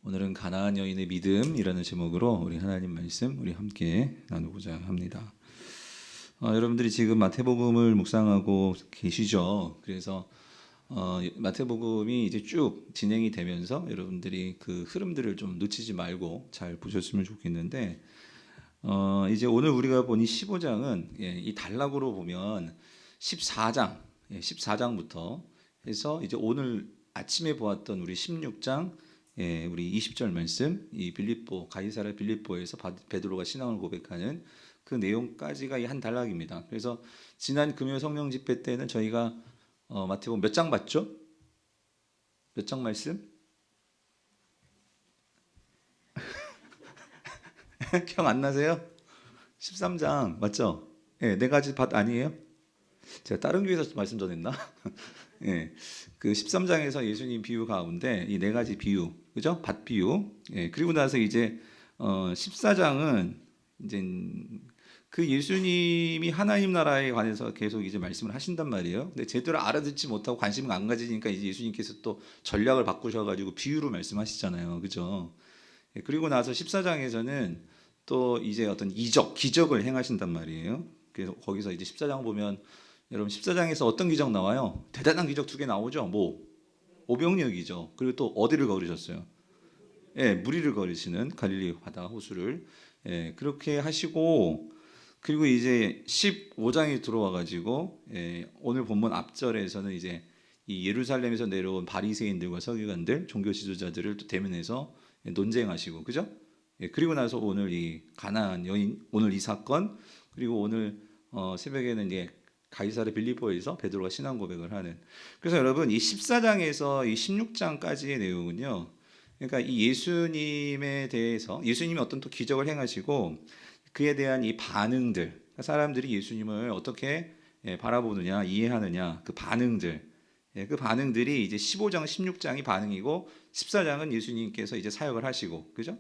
오늘은 가나안 여인의 믿음이라는 제목으로 우리 하나님 말씀 우리 함께 나누고자 합니다. 여러분들이 지금 마태복음을 묵상하고 계시죠? 그래서 마태복음이 이제 쭉 진행이 되면서 여러분들이 그 흐름들을 좀 놓치지 말고 잘 보셨으면 좋겠는데 이제 오늘 우리가 본 이 15장은 이 단락으로 보면 14장, 14장부터 해서 이제 오늘 아침에 보았던 우리 16장, 우리 20절 말씀, 이 빌립보 가이사랴 빌립보에서 베드로가 신앙을 고백하는 그 내용까지가 이 한 단락입니다. 그래서 지난 금요 성령 집회 때는 저희가 마태복음 몇 장 봤죠? 몇 장 말씀? 기억 안 나세요? 13장 맞죠? 네 가지 밭 아니에요? 제가 다른 교회에서 말씀 전했나? 예, 그 13장에서 예수님 비유 가운데 이 네 가지 비유, 그죠? 밭 비유. 그리고 나서 이제 14장은 이제 그 예수님이 하나님 나라에 관해서 계속 이제 말씀을 하신단 말이에요. 근데 제대로 알아듣지 못하고 관심을 안 가지니까 이제 예수님께서 또 전략을 바꾸셔가지고 비유로 말씀하시잖아요, 그죠? 그리고 나서 14장에서는 또 이제 어떤 이적, 기적을 행하신단 말이에요. 그래서 거기서 이제 14장 보면 여러분 14장에서 어떤 기적 나와요? 대단한 기적 두 개 나오죠. 뭐 오병이어기죠. 그리고 또 어디를 걸으셨어요? 무리를 걸으시는 갈릴리 바다 호수를 그렇게 하시고 그리고 이제 15장에 들어와 가지고 오늘 본문 앞절에서는 이제 이 예루살렘에서 내려온 바리새인들과 서기관들, 종교 지도자들을 또 대면해서 논쟁하시고 그죠? 그리고 나서 오늘 이 가나안 여인 오늘 이 사건 그리고 오늘 새벽에는 이제 가이사랴 빌립보에서 베드로가 신앙 고백을 하는. 그래서 여러분 이 14장에서 이 16장까지의 내용은요. 그러니까 이 예수님에 대해서 예수님이 어떤 또 기적을 행하시고 그에 대한 이 반응들, 그러니까 사람들이 예수님을 어떻게 바라보느냐, 이해하느냐 그 반응들, 그 반응들이 이제 15장, 16장이 반응이고 14장은 예수님께서 이제 사역을 하시고, 그죠?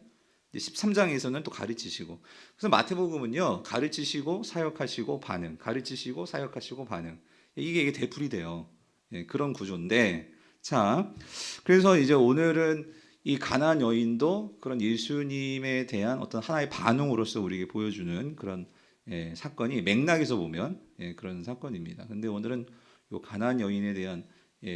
13장에서는 또 가르치시고. 그래서 마태복음은요, 가르치시고 사역하시고 반응, 가르치시고 사역하시고 반응. 이게 대풀이 돼요. 그런 구조인데, 자, 그래서 이제 오늘은 이 가나안 여인도 그런 예수님에 대한 어떤 하나의 반응으로서 우리에게 보여주는 그런 사건이 맥락에서 보면 그런 사건입니다. 근데 오늘은 요 가나안 여인에 대한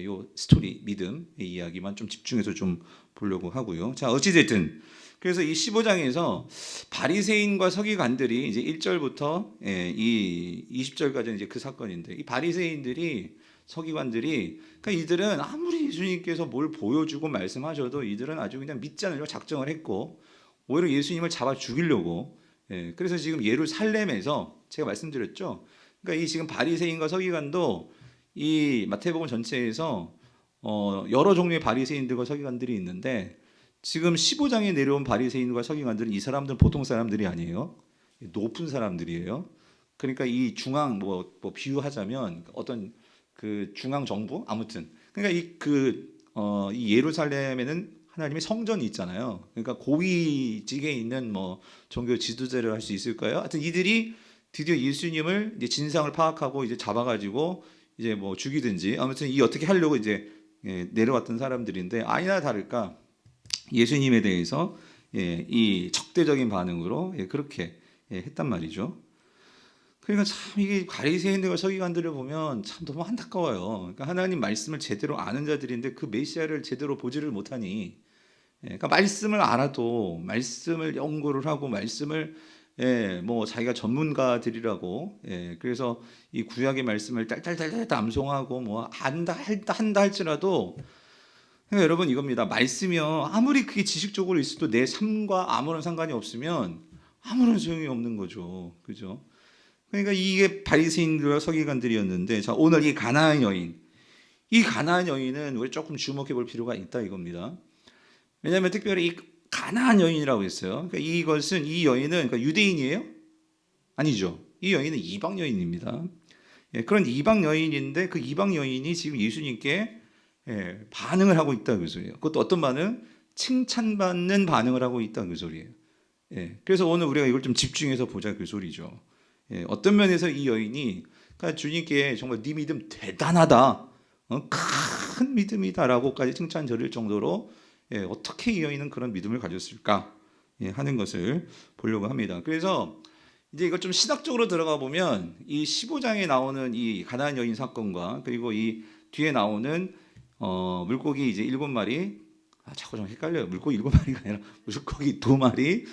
요 스토리 믿음의 이야기만 좀 집중해서 좀 보려고 하고요. 자, 어찌됐든 그래서 이 15장에서 바리새인과 서기관들이 이제 1절부터 이 20절까지 이제 그 사건인데 이 바리새인들이 서기관들이 그러니까 이들은 아무리 예수님께서 뭘 보여주고 말씀하셔도 이들은 아주 그냥 믿지 않으려고 작정을 했고 오히려 예수님을 잡아 죽이려고 그래서 지금 예루살렘에서 제가 말씀드렸죠. 그러니까 이 지금 바리새인과 서기관도 이 마태복음 전체에서 여러 종류의 바리새인들과 서기관들이 있는데 지금 15장에 내려온 바리새인과 서기관들은 이 사람들은 보통 사람들이 아니에요. 높은 사람들이에요. 그러니까 이 중앙 뭐 비유하자면 어떤 그 중앙 정부 아무튼 그러니까 이 예루살렘에는 하나님의 성전이 있잖아요. 그러니까 고위직에 있는 뭐 종교 지도자를 할 수 있을까요? 하여튼 이들이 드디어 예수님을 이제 진상을 파악하고 이제 잡아가지고 이제 뭐 죽이든지 아무튼 이 어떻게 하려고 이제 내려왔던 사람들인데 아니나 다를까 예수님에 대해서 이 적대적인 반응으로 그렇게 했단 말이죠. 그러니까 참 이게 바리새인들과 서기관들을 보면 참 너무 안타까워요. 그러니까 하나님 말씀을 제대로 아는 자들인데 그 메시아를 제대로 보지를 못하니, 그러니까 말씀을 알아도 말씀을 연구를 하고 말씀을 뭐 자기가 전문가들이라고 그래서 이 구약의 말씀을 딸딸딸딸 암송하고 뭐 한다 할지라도 그러니까 여러분 이겁니다. 말씀이요 아무리 그게 지식적으로 있어도 내 삶과 아무런 상관이 없으면 아무런 소용이 없는 거죠. 그죠? 그러니까 이게 바리새인들과 서기관들이었는데 자 오늘 이 가나안 여인 이 가나안 여인은 우리 조금 주목해 볼 필요가 있다 이겁니다. 왜냐하면 특별히 이 가나안 여인이라고 했어요. 그러니까 이것은 이 여인은 그러니까 유대인이에요? 아니죠. 이 여인은 이방 여인입니다. 그런 이방 여인인데 그 이방 여인이 지금 예수님께 반응을 하고 있다 그 소리예요. 그것도 어떤 반응? 칭찬받는 반응을 하고 있다 그 소리예요. 그래서 오늘 우리가 이걸 좀 집중해서 보자 그 소리죠. 어떤 면에서 이 여인이 그러니까 주님께 정말 네 믿음 대단하다, 큰 믿음이다라고까지 칭찬 드릴 정도로 어떻게 이 여인은 그런 믿음을 가졌을까 하는 것을 보려고 합니다. 그래서 이제 이걸 좀 신학적으로 들어가 보면 이 15장에 나오는 이 가나안 여인 사건과 그리고 이 뒤에 나오는 물고기 이제 7마리, 자꾸 좀 헷갈려요. 물고기 7마리가 아니라 물고기 2마리,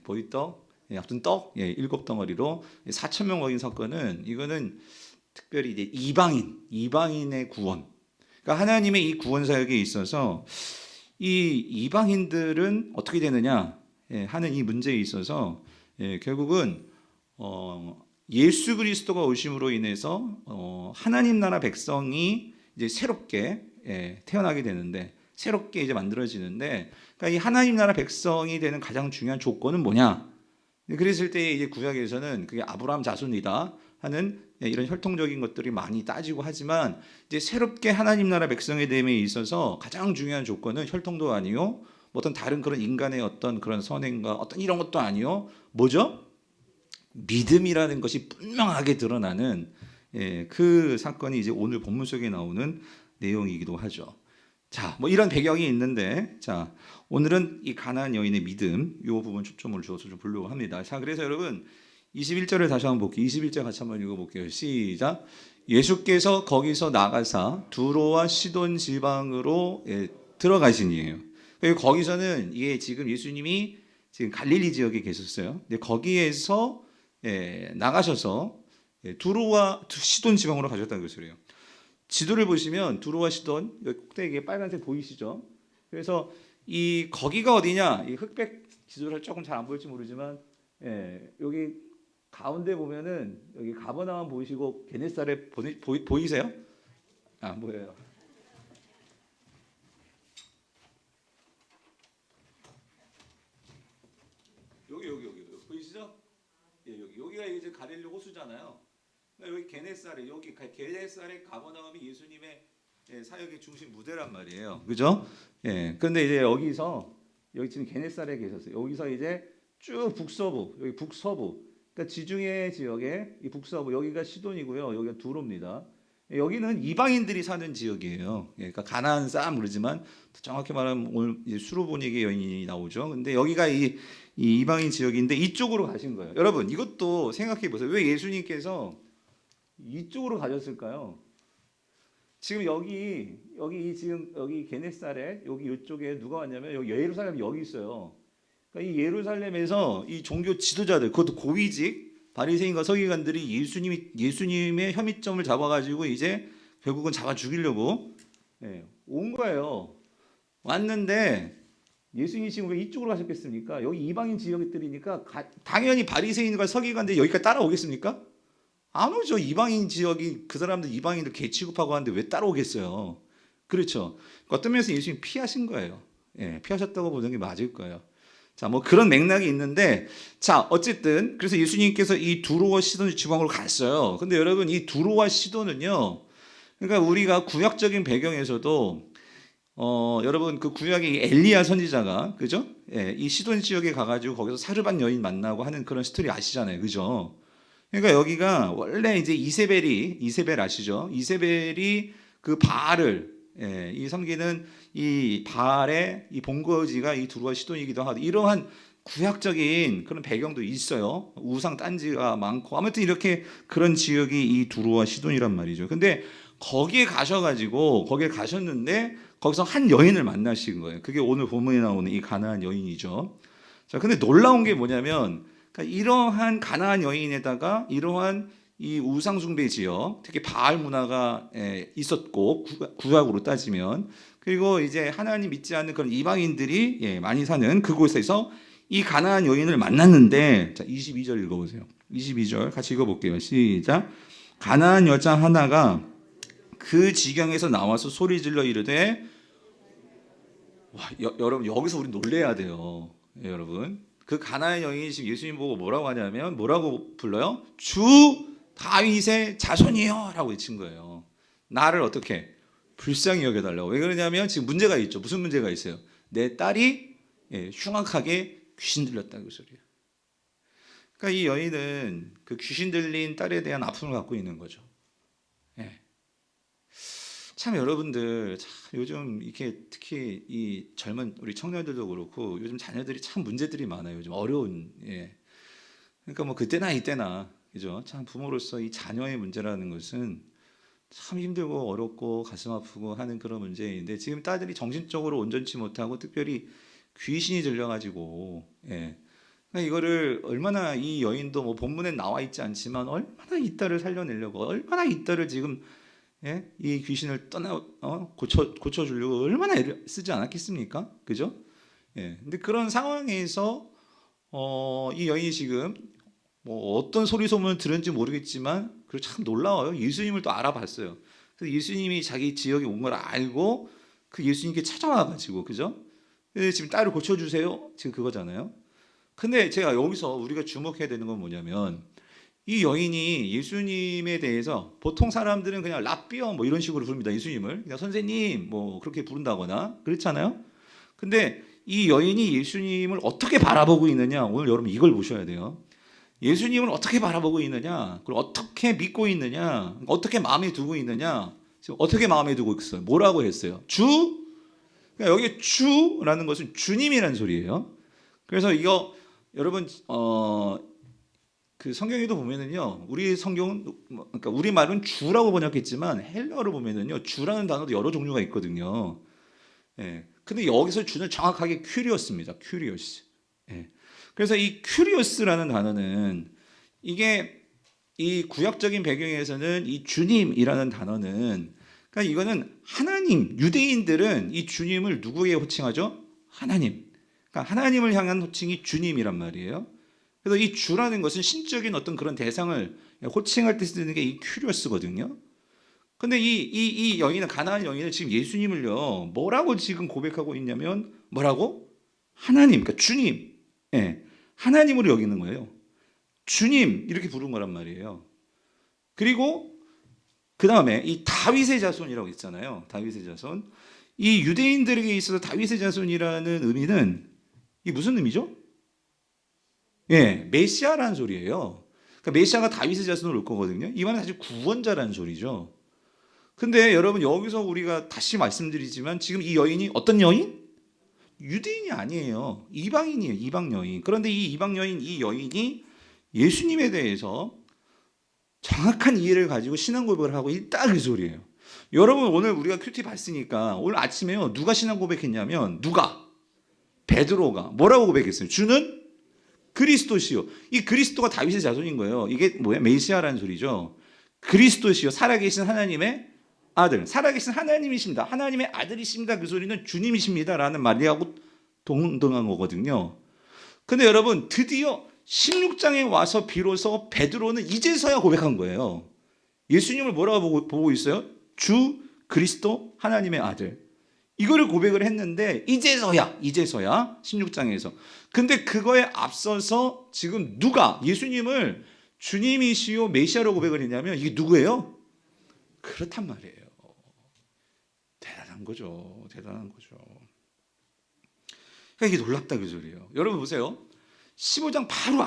보리떡, 아무튼 떡, 7덩어리로 4천 명 먹인 사건은 이거는 특별히 이제 이방인의 구원. 그러니까 하나님의 이 구원 사역에 있어서 이 이방인들은 어떻게 되느냐 하는 이 문제에 있어서 결국은 예수 그리스도가 오심으로 인해서 하나님 나라 백성이 이제 새롭게 태어나게 되는데 새롭게 이제 만들어지는데 그러니까 이 하나님 나라 백성이 되는 가장 중요한 조건은 뭐냐? 그랬을 때 이제 구약에서는 그게 아브라함 자손이다 하는 이런 혈통적인 것들이 많이 따지고 하지만 이제 새롭게 하나님 나라 백성의 됨에 있어서 가장 중요한 조건은 혈통도 아니요, 뭐 어떤 다른 그런 인간의 어떤 그런 선행과 어떤 이런 것도 아니요, 뭐죠? 믿음이라는 것이 분명하게 드러나는 그 사건이 이제 오늘 본문 속에 나오는 내용이기도 하죠. 자, 뭐 이런 배경이 있는데, 자, 오늘은 이 가나안 여인의 믿음 이 부분 초점을 주어서 좀 보려고 합니다. 자, 그래서 여러분 21절을 다시 한번 볼게요. 21절 같이 한번 읽어볼게요. 시작. 예수께서 거기서 나가사 두로와 시돈 지방으로 들어가시니에요. 거기서는 이게 지금 예수님이 지금 갈릴리 지역에 계셨어요. 근데 거기에서 나가셔서 두로와 시돈 지방으로 가셨다는 것이래요. 지도를 보시면 두로와 시돈 꼭대기에 빨간색 보이시죠? 그래서 이 거기가 어디냐? 이 흑백 지도를 조금 잘 안 보일지 모르지만 여기 가운데 보면은 여기 가버나움 보이시고 게네사렛 보이세요? 안 보여요. 여기 보이시죠? 여기가 이제 갈릴리 호수잖아요. 여기 게네사렛, 여기 게네사렛 가버나움이 예수님의 사역의 중심 무대란 말이에요. 그죠? 그런데 이제 여기 지금 게네사렛에 계셨어요. 여기서 이제 쭉 북서부, 여기 북서부, 그러니까 지중해 지역의 이 북서부, 여기가 시돈이고요. 여기가 두로입니다. 여기는 이방인들이 사는 지역이에요. 그러니까 가나안 사람 그러지만 정확히 말하면 오늘 이제 수로보니게 여인이 나오죠. 근데 여기가 이 이방인 지역인데 이쪽으로 가신 거예요. 여러분 이것도 생각해 보세요. 왜 예수님께서 이쪽으로 가셨을까요? 지금 여기 게네사렛 여기 이쪽에 누가 왔냐면 여기 예루살렘 여기 있어요. 그러니까 이 예루살렘에서 이 종교 지도자들 그것도 고위직 바리새인과 서기관들이 예수님의 혐의점을 잡아가지고 이제 결국은 잡아 죽이려고 온 거예요. 왔는데 예수님이 지금 왜 이쪽으로 가셨겠습니까? 여기 이방인 지역들이니까 당연히 바리새인과 서기관들이 여기까지 따라오겠습니까? 안 오죠. 이방인 지역이 그 사람들 이방인들 개 취급하고 하는데 왜 따라오겠어요. 그렇죠. 어떤 면에서 예수님이 피하신 거예요. 피하셨다고 보는 게 맞을 거예요. 자, 뭐 그런 맥락이 있는데, 자, 어쨌든 그래서 예수님께서 이 두로와 시돈 지방으로 갔어요. 근데 여러분 이 두로와 시돈은요, 그러니까 우리가 구약적인 배경에서도 여러분 그 구약의 엘리야 선지자가 그죠? 이 시돈 지역에 가가지고 거기서 사르밧 여인 만나고 하는 그런 스토리 아시잖아요, 그죠? 그러니까 여기가 원래 이제 이세벨 아시죠? 이세벨이 그 바알을 이 섬기는 이 바알의 이 본거지가 이 두로와 시돈이기도 하고 이러한 구약적인 그런 배경도 있어요. 우상 딴지가 많고 아무튼 이렇게 그런 지역이 이 두로와 시돈이란 말이죠. 근데 거기에 가셨는데 거기서 한 여인을 만나신 거예요. 그게 오늘 본문에 나오는 이 가나안 여인이죠. 자, 근데 놀라운 게 뭐냐면 그러니까 이러한 가나안 여인에다가 이러한 이 우상 숭배 지역, 특히 바알 문화가 있었고 구약으로 따지면 그리고 이제 하나님 믿지 않는 그런 이방인들이 많이 사는 그곳에서 이 가나안 여인을 만났는데 자 22절 읽어보세요. 22절 같이 읽어볼게요. 시작. 가나안 여자 하나가 그 지경에서 나와서 소리질러 이르되 와, 여러분 여기서 우리 놀래야 돼요. 여러분 그 가나안 여인이 지금 예수님 보고 뭐라고 하냐면 뭐라고 불러요? 주 다윗의 자손이요 라고 외친 거예요. 나를 어떻게 불쌍히 여겨달라고. 왜 그러냐면 지금 문제가 있죠. 무슨 문제가 있어요? 내 딸이 흉악하게 귀신 들렸다는 그 소리예요. 그러니까 이 여인은 그 귀신 들린 딸에 대한 아픔을 갖고 있는 거죠. 참 여러분들 참 요즘 이렇게 특히 이 젊은 우리 청년들도 그렇고 요즘 자녀들이 참 문제들이 많아요. 요즘 어려운 그러니까 뭐 그때나 이때나 그죠? 참 부모로서 이 자녀의 문제라는 것은 참 힘들고 어렵고 가슴 아프고 하는 그런 문제인데 지금 딸들이 정신적으로 온전치 못하고 특별히 귀신이 들려가지고 그러니까 이거를 얼마나 이 여인도 뭐 본문에 나와 있지 않지만 얼마나 이 딸을 살려내려고 얼마나 이 딸을 지금 이 귀신을 고쳐주려고 얼마나 애를 쓰지 않았겠습니까? 그죠? 근데 그런 상황에서 이 여인이 지금 뭐 어떤 소리 소문을 들은지 모르겠지만 그리고 참 놀라워요. 예수님을 또 알아봤어요. 그래서 예수님이 자기 지역에 온 걸 알고 그 예수님께 찾아와가지고 그죠? 지금 딸을 고쳐주세요. 지금 그거잖아요. 근데 제가 여기서 우리가 주목해야 되는 건 뭐냐면 이 여인이 예수님에 대해서 보통 사람들은 그냥 랍비어 뭐 이런 식으로 부릅니다. 예수님을 그냥 선생님 뭐 그렇게 부른다거나 그렇잖아요. 근데 이 여인이 예수님을 어떻게 바라보고 있느냐 오늘 여러분 이걸 보셔야 돼요. 예수님을 어떻게 바라보고 있느냐 그리고 어떻게 믿고 있느냐 어떻게 마음에 두고 있느냐 지금 어떻게 마음에 두고 있어요. 뭐라고 했어요? 주? 그러니까 여기 주라는 것은 주님이라는 소리예요. 그래서 이거 여러분 그 성경에도 보면은요, 우리 성경은 그러니까 우리 말은 주라고 번역했지만 헬라어로 보면은요, 주라는 단어도 여러 종류가 있거든요. 근데 여기서 주는 정확하게 큐리오스입니다. 큐리오스. 그래서 이 큐리오스라는 단어는 이게 이 구약적인 배경에서는 이 주님이라는 단어는 그러니까 이거는 하나님 유대인들은 이 주님을 누구에 호칭하죠? 하나님. 그러니까 하나님을 향한 호칭이 주님이란 말이에요. 그래서 이 주라는 것은 신적인 어떤 그런 대상을 호칭할 때 쓰는 게 이 큐리오스거든요. 근데 이 여인은 가나안 여인은 지금 예수님을요 뭐라고 지금 고백하고 있냐면 뭐라고? 하나님, 그러니까 주님, 하나님으로 여기는 거예요. 주님 이렇게 부른 거란 말이에요. 그리고 그 다음에 이 다윗의 자손이라고 있잖아요. 다윗의 자손. 이 유대인들에게 있어서 다윗의 자손이라는 의미는 이 무슨 의미죠? 메시아라는 소리예요. 그러니까 메시아가 다윗의 자손으로 올 거거든요. 이 말은 사실 구원자라는 소리죠. 근데 여러분 여기서 우리가 다시 말씀드리지만 지금 이 여인이 어떤 여인? 유대인이 아니에요. 이방인이에요. 이방 여인. 그런데 이 이방 여인 이 여인이 예수님에 대해서 정확한 이해를 가지고 신앙 고백을 하고 있다 그 소리예요. 여러분 오늘 우리가 큐티 봤으니까 오늘 아침에요. 누가 신앙 고백했냐면 누가? 베드로가 뭐라고 고백했어요? 주는 그리스도시요. 이 그리스도가 다윗의 자손인 거예요. 이게 뭐야? 메시아라는 소리죠. 그리스도시요. 살아계신 하나님의 아들. 살아계신 하나님이십니다. 하나님의 아들이십니다. 그 소리는 주님이십니다. 라는 말이하고 동등한 거거든요. 근데 여러분 드디어 16장에 와서 비로소 베드로는 이제서야 고백한 거예요. 예수님을 뭐라고 보고 있어요? 주 그리스도 하나님의 아들. 이거를 고백을 했는데 이제서야 16장에서. 근데 그거에 앞서서 지금 누가 예수님을 주님이시요 메시아로 고백을 했냐면 이게 누구예요? 그렇단 말이에요. 대단한 거죠. 대단한 거죠. 그러니까 이게 놀랍다 그 소리예요. 여러분 보세요. 15장 바로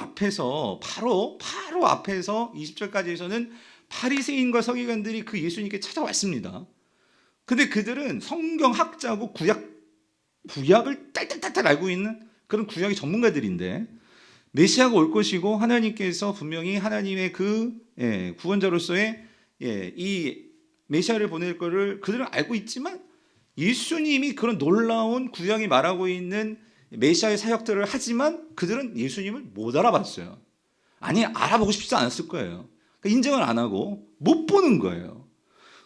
앞에서 20절까지에서는 바리새인과 서기관들이 그 예수님께 찾아왔습니다. 근데 그들은 성경학자고 구약을 딸딸딸 알고 있는 그런 구약의 전문가들인데 메시아가 올 것이고 하나님께서 분명히 하나님의 그 구원자로서의 이 메시아를 보낼 거를 그들은 알고 있지만 예수님이 그런 놀라운 구약이 말하고 있는 메시아의 사역들을 하지만 그들은 예수님을 못 알아봤어요. 아니 알아보고 싶지 않았을 거예요. 그러니까 인정을 안 하고 못 보는 거예요.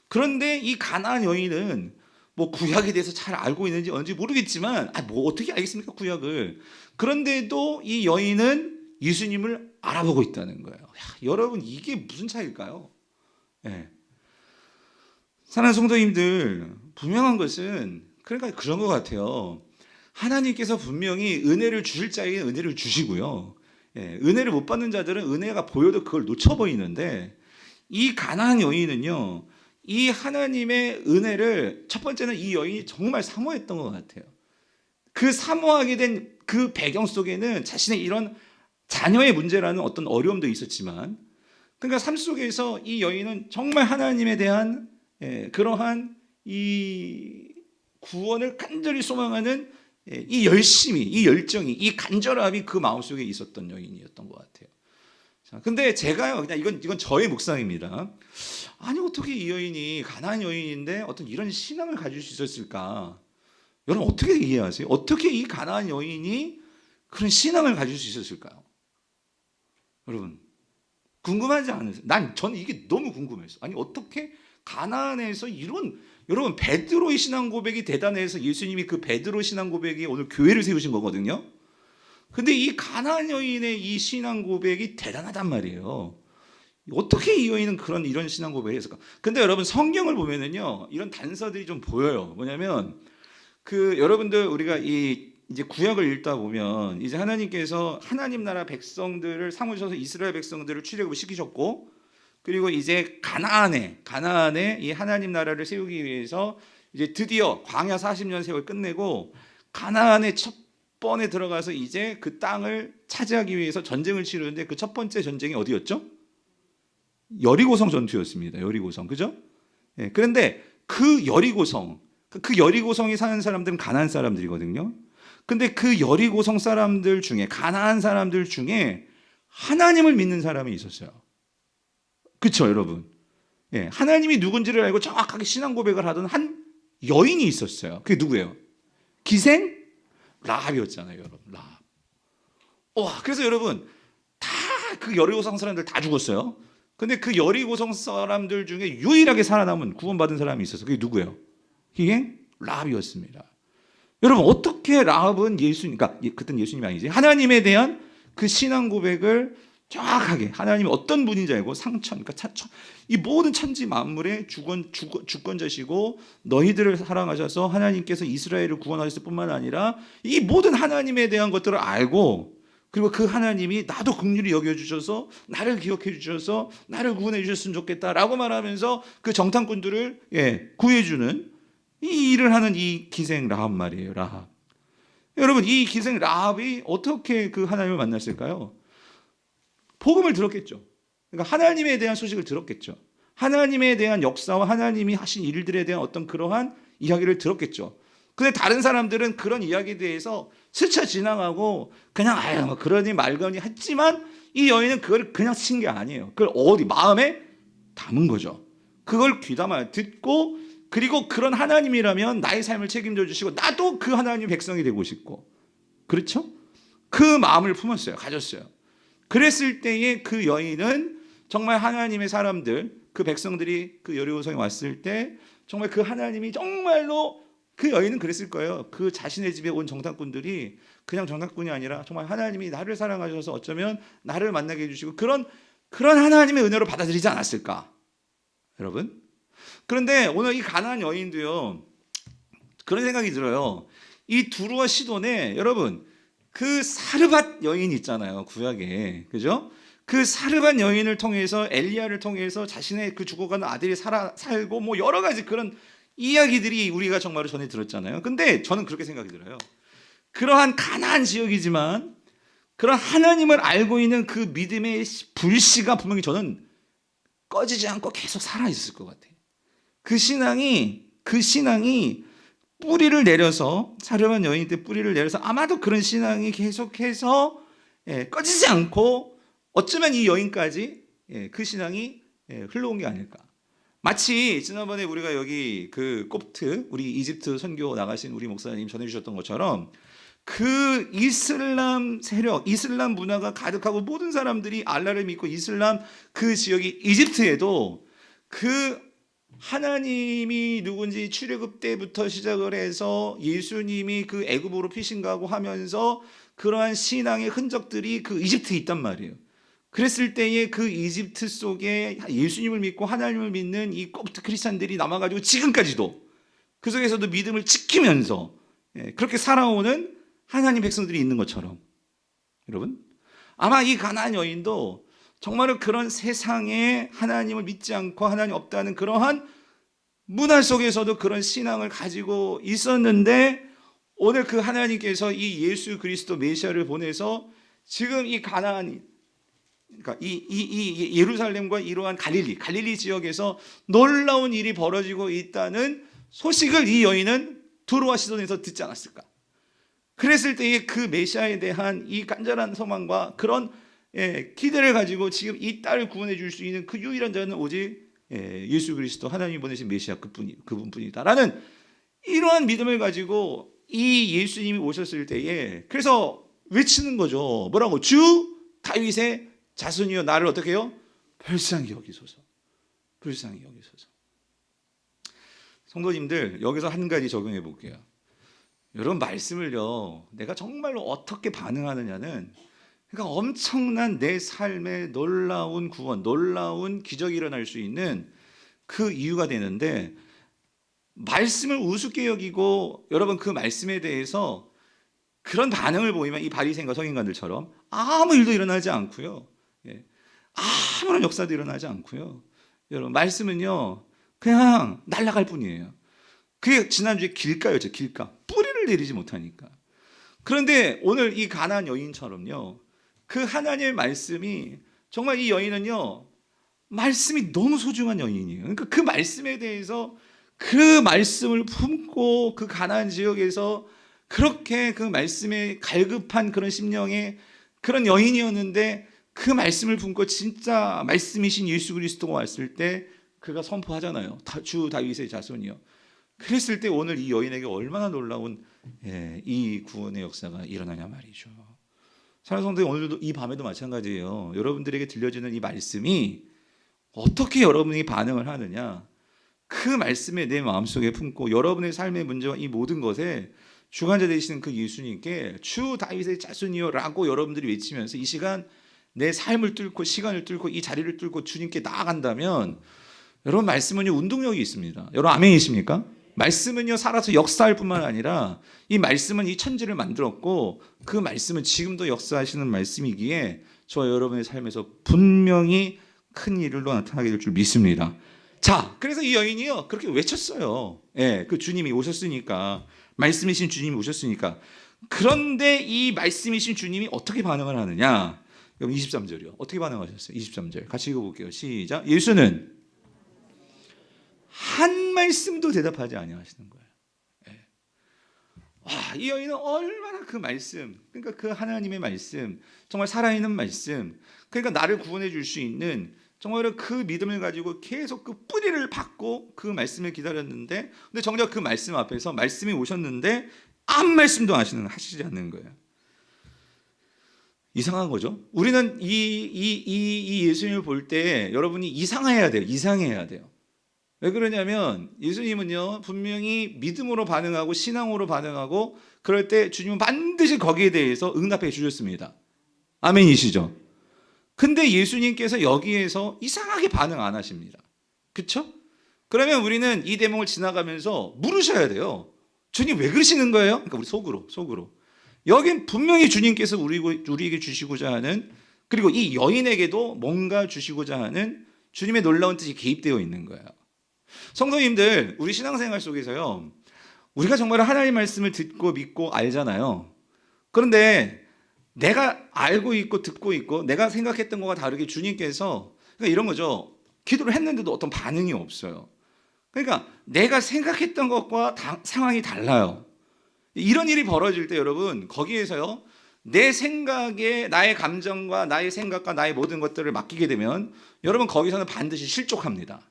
그런데 이 가나안 여인은 뭐 구약에 대해서 잘 알고 있는지 뭔지 모르겠지만 뭐 어떻게 알겠습니까 구약을. 그런데도 이 여인은 예수님을 알아보고 있다는 거예요. 여러분 이게 무슨 차이일까요? 사랑하는 성도님들 분명한 것은 그러니까 그런 것 같아요. 하나님께서 분명히 은혜를 주실 자에게 은혜를 주시고요. 은혜를 못 받는 자들은 은혜가 보여도 그걸 놓쳐버리는데 이 가나안 여인은요. 이 하나님의 은혜를 첫 번째는 이 여인이 정말 사모했던 것 같아요. 그 사모하게 된 그 배경 속에는 자신의 이런 자녀의 문제라는 어떤 어려움도 있었지만 그러니까 삶 속에서 이 여인은 정말 하나님에 대한 그러한 이 구원을 간절히 소망하는 이 열심이, 이 열정이, 이 간절함이 그 마음속에 있었던 여인이었던 것 같아요. 자, 근데 제가요, 그냥 이건 저의 묵상입니다. 아니 어떻게 이 여인이 가나안 여인인데 어떤 이런 신앙을 가질 수 있었을까? 여러분 어떻게 이해하세요? 어떻게 이 가나안 여인이 그런 신앙을 가질 수 있었을까요? 여러분 궁금하지 않으세요? 저는 이게 너무 궁금했어요. 아니 어떻게 가나안에서 이런, 여러분 베드로의 신앙 고백이 대단해서 예수님이 그 베드로 신앙 고백이 오늘 교회를 세우신 거거든요. 근데 이 가나안 여인의 이 신앙 고백이 대단하단 말이에요. 어떻게 이 여인은 이런 신앙 고백을 했을까? 근데 여러분 성경을 보면은요 이런 단서들이 좀 보여요. 뭐냐면 여러분들 우리가 이제 구약을 읽다 보면 이제 하나님께서 하나님 나라 백성들을 삼으셔서 이스라엘 백성들을 출애굽을 시키셨고, 그리고 이제 가나안에 이 하나님 나라를 세우기 위해서 이제 드디어 광야 40년 세월 끝내고 가나안에 첫 번에 들어가서 이제 그 땅을 차지하기 위해서 전쟁을 치르는데 그 첫 번째 전쟁이 어디였죠? 여리고성 전투였습니다. 여리고성, 그죠? 예, 그런데 그 여리고성에 사는 사람들은 가나안 사람들이거든요. 근데 그 여리고성 사람들 중에, 가나안 사람들 중에 하나님을 믿는 사람이 있었어요. 그렇죠, 여러분? 예, 하나님이 누군지를 알고 정확하게 신앙 고백을 하던 한 여인이 있었어요. 그게 누구예요? 기생 라합이었잖아요, 여러분. 라합. 와, 그래서 여러분 다 그 여리고성 사람들 다 죽었어요. 근데 그 여리고성 사람들 중에 유일하게 살아남은 구원받은 사람이 있었어요. 그게 누구예요? 기생 라합이었습니다. 여러분 어떻게 라합은 그러니까 그때는 예수님이 아니지, 하나님에 대한 그 신앙 고백을 정확하게 하나님이 어떤 분인지 알고 그러니까 이 모든 천지 만물의 주권자시고 너희들을 사랑하셔서 하나님께서 이스라엘을 구원하셨을 뿐만 아니라 이 모든 하나님에 대한 것들을 알고, 그리고 그 하나님이 나도 긍휼히 여겨주셔서 나를 기억해 주셔서 나를 구원해 주셨으면 좋겠다라고 말하면서 그 정탐꾼들을 구해주는 이 일을 하는 이 기생 라합 말이에요. 라합. 여러분 이 기생 라합이 어떻게 그 하나님을 만났을까요? 복음을 들었겠죠. 그러니까 하나님에 대한 소식을 들었겠죠. 하나님에 대한 역사와 하나님이 하신 일들에 대한 어떤 그러한 이야기를 들었겠죠. 근데 다른 사람들은 그런 이야기에 대해서 스쳐 지나가고 그냥 뭐 그러니 말거니 했지만 이 여인은 그걸 그냥 친 게 아니에요. 그걸 마음에 담은 거죠. 그걸 귀담아 듣고, 그리고 그런 하나님이라면 나의 삶을 책임져 주시고 나도 그 하나님의 백성이 되고 싶고, 그렇죠? 그 마음을 품었어요. 가졌어요. 그랬을 때에 그 여인은 정말 하나님의 사람들, 그 백성들이 그 여리고성에 왔을 때 정말 그 하나님이 정말로, 그 여인은 그랬을 거예요. 그 자신의 집에 온 정탐꾼들이 그냥 정탐꾼이 아니라 정말 하나님이 나를 사랑하셔서 어쩌면 나를 만나게 해주시고 그런 하나님의 은혜로 받아들이지 않았을까, 여러분? 그런데 오늘 이 가나안 여인도요 그런 생각이 들어요. 이 두루와 시돈에 여러분 그 사르밧 여인 있잖아요, 구약에, 그죠? 그 사르밧 여인을 통해서 엘리야를 통해서 자신의 그 죽어가는 아들이 살고 뭐 여러 가지 그런 이야기들이 우리가 정말로 전에 들었잖아요. 근데 저는 그렇게 생각이 들어요. 그러한 가나안 지역이지만 그런 하나님을 알고 있는 그 믿음의 불씨가 분명히 저는 꺼지지 않고 계속 살아 있을 것 같아요. 그 신앙이 뿌리를 내려서, 사르밧 여인 때 뿌리를 내려서 아마도 그런 신앙이 계속해서 꺼지지 않고 어쩌면 이 여인까지 그 신앙이 흘러온 게 아닐까. 마치 지난번에 우리가 여기 그 콥트, 우리 이집트 선교 나가신 우리 목사님 전해주셨던 것처럼 그 이슬람 세력, 이슬람 문화가 가득하고 모든 사람들이 알라를 믿고 이슬람 그 지역이 이집트에도 그 하나님이 누군지 출애굽 때부터 시작을 해서 예수님이 그 애굽으로 피신가고 하면서 그러한 신앙의 흔적들이 그 이집트에 있단 말이에요. 그랬을 때에 그 이집트 속에 예수님을 믿고 하나님을 믿는 이 콥트 크리스찬들이 남아가지고 지금까지도 그 속에서도 믿음을 지키면서 그렇게 살아오는 하나님 백성들이 있는 것처럼, 여러분 아마 이 가나안 여인도 정말로 그런 세상에 하나님을 믿지 않고 하나님 없다는 그러한 문화 속에서도 그런 신앙을 가지고 있었는데, 오늘 그 하나님께서 이 예수 그리스도 메시아를 보내서 지금 이 가나안, 그러니까 이 예루살렘과 이러한 갈릴리 지역에서 놀라운 일이 벌어지고 있다는 소식을 이 여인은 두로와 시돈에서 듣지 않았을까? 그랬을 때에 그 메시아에 대한 이 간절한 소망과 그런 기대를 가지고 지금 이 딸을 구원해 줄 수 있는 그 유일한 자는 오직 예수 그리스도 하나님이 보내신 메시아 그분뿐이다라는 이러한 믿음을 가지고 이 예수님이 오셨을 때에 그래서 외치는 거죠. 뭐라고? 주 다윗의 자손이여 나를 어떻게 해요? 불쌍히 여기소서. 불쌍히 여기소서. 성도님들 여기서 한 가지 적용해 볼게요. 여러분 말씀을요 내가 정말로 어떻게 반응하느냐는 그러니까 엄청난 내 삶에 놀라운 구원, 놀라운 기적이 일어날 수 있는 그 이유가 되는데 말씀을 우습게 여기고 여러분 그 말씀에 대해서 그런 반응을 보이면 이 바리새인과 서기관들처럼 아무 일도 일어나지 않고요. 아무런 역사도 일어나지 않고요. 여러분 말씀은요 그냥 날아갈 뿐이에요. 그게 지난주에 길가였죠. 길가. 뿌리를 내리지 못하니까. 그런데 오늘 이 가나안 여인처럼요. 그 하나님의 말씀이 정말 이 여인은요. 말씀이 너무 소중한 여인이에요. 그러니까 그 말씀에 대해서 그 말씀을 품고 그 가나안 지역에서 그렇게 그 말씀에 갈급한 그런 심령의 그런 여인이었는데 그 말씀을 품고 진짜 말씀이신 예수 그리스도가 왔을 때 그가 선포하잖아요. 주 다윗의 자손이요. 그랬을 때 오늘 이 여인에게 얼마나 놀라운 이 구원의 역사가 일어나냐 말이죠. 사랑하는 성도님 오늘도 이 밤에도 마찬가지예요. 여러분들에게 들려지는 이 말씀이 어떻게 여러분이 반응을 하느냐 그 말씀에 내 마음속에 품고 여러분의 삶의 문제와 이 모든 것에 주관자 되시는 그 예수님께 주 다윗의 자손이여 라고 여러분들이 외치면서 이 시간 내 삶을 뚫고 시간을 뚫고 이 자리를 뚫고 주님께 나아간다면 여러분 말씀은요 운동력이 있습니다. 여러분 아멘이십니까? 말씀은요 살아서 역사할 뿐만 아니라 이 말씀은 이 천지를 만들었고 그 말씀은 지금도 역사하시는 말씀이기에 저와 여러분의 삶에서 분명히 큰 일로 나타나게 될 줄 믿습니다. 자, 그래서 이 여인이요 그렇게 외쳤어요. 그 주님이 오셨으니까 말씀이신 주님이 오셨으니까. 그런데 이 말씀이신 주님이 어떻게 반응을 하느냐? 여러분 23절이요. 어떻게 반응하셨어요? 23절 같이 읽어볼게요. 시작. 예수는 한 말씀도 대답하지 아니하시는 거예요. 와, 이 여인은 얼마나 그 말씀, 그러니까 그 하나님의 말씀, 정말 살아있는 말씀, 그러니까 나를 구원해 줄 수 있는 정말 그 믿음을 가지고 계속 그 뿌리를 받고 그 말씀을 기다렸는데, 근데 정작 그 말씀 앞에서 말씀이 오셨는데 아무 말씀도 하시지 않는 거예요. 이상한 거죠. 우리는 이 예수님을 볼 때 여러분이 이상해야 돼요. 이상해야 돼요. 왜 그러냐면 예수님은요 분명히 믿음으로 반응하고 신앙으로 반응하고 그럴 때 주님은 반드시 거기에 대해서 응답해 주셨습니다. 아멘이시죠? 근데 예수님께서 여기에서 이상하게 반응 안 하십니다. 그렇죠? 그러면 우리는 이 대목을 지나가면서 물으셔야 돼요. 주님 왜 그러시는 거예요? 그러니까 우리 속으로 여긴 분명히 주님께서 우리에게 주시고자 하는 그리고 이 여인에게도 뭔가 주시고자 하는 주님의 놀라운 뜻이 개입되어 있는 거예요. 성도님들 우리 신앙생활 속에서요 우리가 정말 하나님의 말씀을 듣고 믿고 알잖아요. 그런데 내가 알고 있고 듣고 있고 내가 생각했던 것과 다르게 주님께서 그러니까 이런 거죠. 기도를 했는데도 어떤 반응이 없어요. 그러니까 내가 생각했던 것과 상황이 달라요. 이런 일이 벌어질 때 여러분 거기에서요 내 생각에 나의 감정과 나의 생각과 나의 모든 것들을 맡기게 되면 여러분 거기서는 반드시 실족합니다.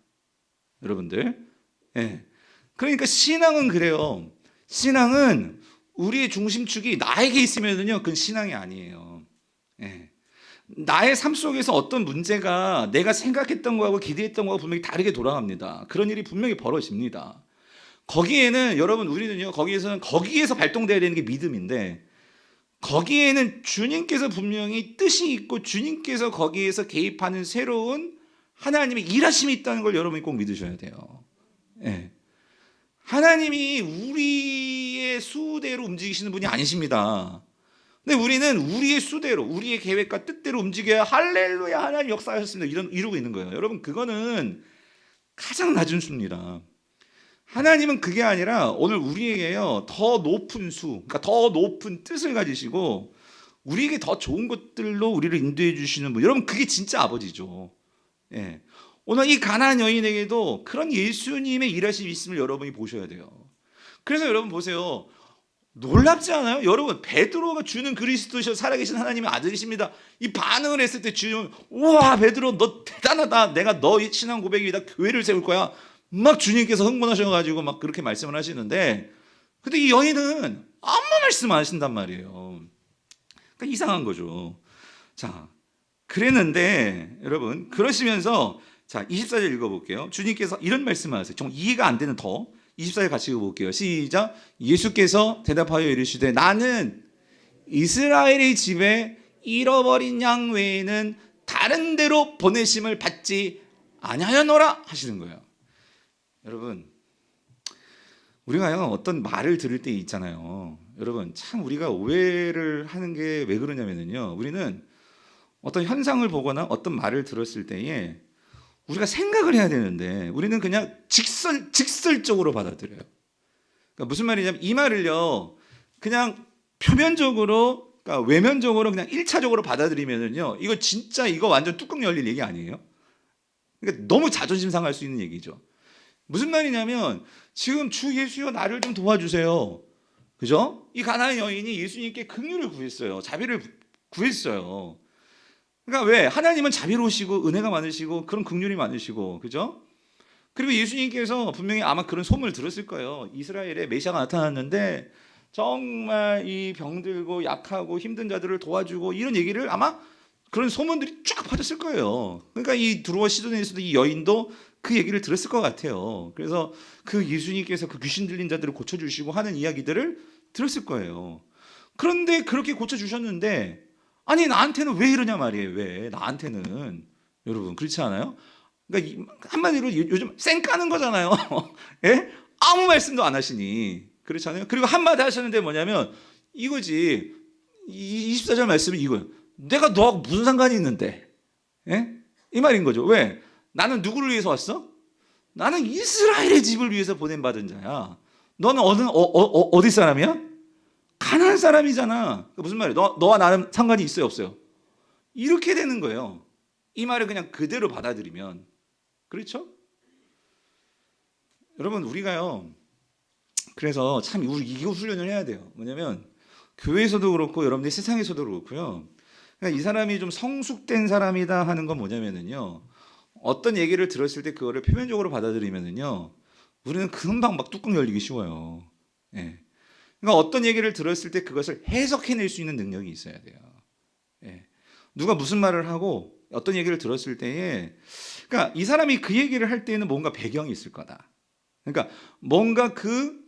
여러분들. 그러니까 신앙은 그래요. 신앙은 우리의 중심축이 나에게 있으면요, 그건 신앙이 아니에요. 나의 삶 속에서 어떤 문제가 내가 생각했던 거하고 기대했던 거하고 분명히 다르게 돌아갑니다. 그런 일이 분명히 벌어집니다. 거기에는 여러분 우리는요, 거기에서 발동돼야 되는 게 믿음인데 거기에는 주님께서 분명히 뜻이 있고 주님께서 거기에서 개입하는 새로운 하나님의 일하심이 있다는 걸 여러분이 꼭 믿으셔야 돼요. 하나님이 우리의 수대로 움직이시는 분이 아니십니다. 근데 우리는 우리의 수대로, 우리의 계획과 뜻대로 움직여야 할렐루야 하나님 역사하셨습니다. 이러고 있는 거예요. 여러분 그거는 가장 낮은 수입니다. 하나님은 그게 아니라 오늘 우리에게요 더 높은 그러니까 더 높은 뜻을 가지시고 우리에게 더 좋은 것들로 우리를 인도해 주시는 분. 여러분 그게 진짜 아버지죠. 오늘 이 가나안 여인에게도 그런 예수님의 일하심이 있음을 여러분이 보셔야 돼요. 그래서 여러분 보세요. 놀랍지 않아요? 여러분 베드로가 주는 그리스도시여 살아계신 하나님의 아들이십니다. 이 반응을 했을 때 주님 우와 베드로 너 대단하다. 내가 너 신앙 고백 위에다 교회를 세울 거야. 막 주님께서 흥분하셔가지고 막 그렇게 말씀을 하시는데 근데 이 여인은 아무 말씀 안 하신단 말이에요. 그러니까 이상한 거죠. 자 그랬는데 여러분 그러시면서 자 24절 읽어볼게요. 주님께서 이런 말씀을 하세요. 정말 이해가 안 되는 더 24절 같이 읽어볼게요. 시작. 예수께서 대답하여 이르시되 나는 이스라엘의 집에 잃어버린 양 외에는 다른 데로 보내심을 받지 아니하였노라 하시는 거예요. 여러분 우리가요 어떤 말을 들을 때 있잖아요. 여러분 참 우리가 오해를 하는 게 왜 그러냐면요. 우리는 어떤 현상을 보거나 어떤 말을 들었을 때에 우리가 생각을 해야 되는데 우리는 그냥 직설적으로 받아들여요. 그러니까 무슨 말이냐면 이 말을요 그냥 표면적으로 그러니까 외면적으로 그냥 1차적으로 받아들이면은요 이거 진짜 이거 완전 뚜껑 열릴 얘기 아니에요? 그러니까 너무 자존심 상할 수 있는 얘기죠. 무슨 말이냐면 지금 주 예수여 나를 좀 도와주세요. 그죠? 이 가나안 여인이 예수님께 긍휼을 구했어요. 자비를 구했어요. 그러니까 왜? 하나님은 자비로우시고 은혜가 많으시고 그런 긍휼이 많으시고 그죠? 그리고 예수님께서 분명히 아마 그런 소문을 들었을 거예요. 이스라엘에 메시아가 나타났는데 정말 이 병들고 약하고 힘든 자들을 도와주고 이런 얘기를 아마 그런 소문들이 쫙 퍼졌을 거예요. 그러니까 이 두로와 시도니에서도 이 여인도 그 얘기를 들었을 것 같아요. 그래서 그 예수님께서 그 귀신 들린 자들을 고쳐주시고 하는 이야기들을 들었을 거예요. 그런데 그렇게 고쳐주셨는데 아니 나한테는 왜 이러냐 말이에요. 왜 나한테는 여러분 그렇지 않아요? 그러니까 한마디로 요즘 쌩 까는 거잖아요. 예? 아무 말씀도 안 하시니 그렇지 않아요? 그리고 한마디 하셨는데 뭐냐면 이거지 24절 말씀은 이거예요. 내가 너하고 무슨 상관이 있는데 예? 이 말인 거죠. 왜? 나는 누구를 위해서 왔어? 나는 이스라엘의 집을 위해서 보냄받은 자야. 너는 어디 사람이야? 가나안 사람이잖아. 그러니까 무슨 말이야? 너와 나는 상관이 있어요, 없어요? 이렇게 되는 거예요. 이 말을 그냥 그대로 받아들이면. 그렇죠? 여러분 우리가요. 그래서 참 우리 이거 훈련을 해야 돼요. 뭐냐면 교회에서도 그렇고 여러분들 세상에서도 그렇고요. 그러니까 이 사람이 좀 성숙된 사람이다 하는 건 뭐냐면은요. 어떤 얘기를 들었을 때 그거를 표면적으로 받아들이면은요. 우리는 금방 막 뚜껑 열리기 쉬워요. 예. 그러니까 어떤 얘기를 들었을 때 그것을 해석해낼 수 있는 능력이 있어야 돼요. 예. 누가 무슨 말을 하고 어떤 얘기를 들었을 때에 그러니까 이 사람이 그 얘기를 할 때에는 뭔가 배경이 있을 거다. 그러니까 뭔가 그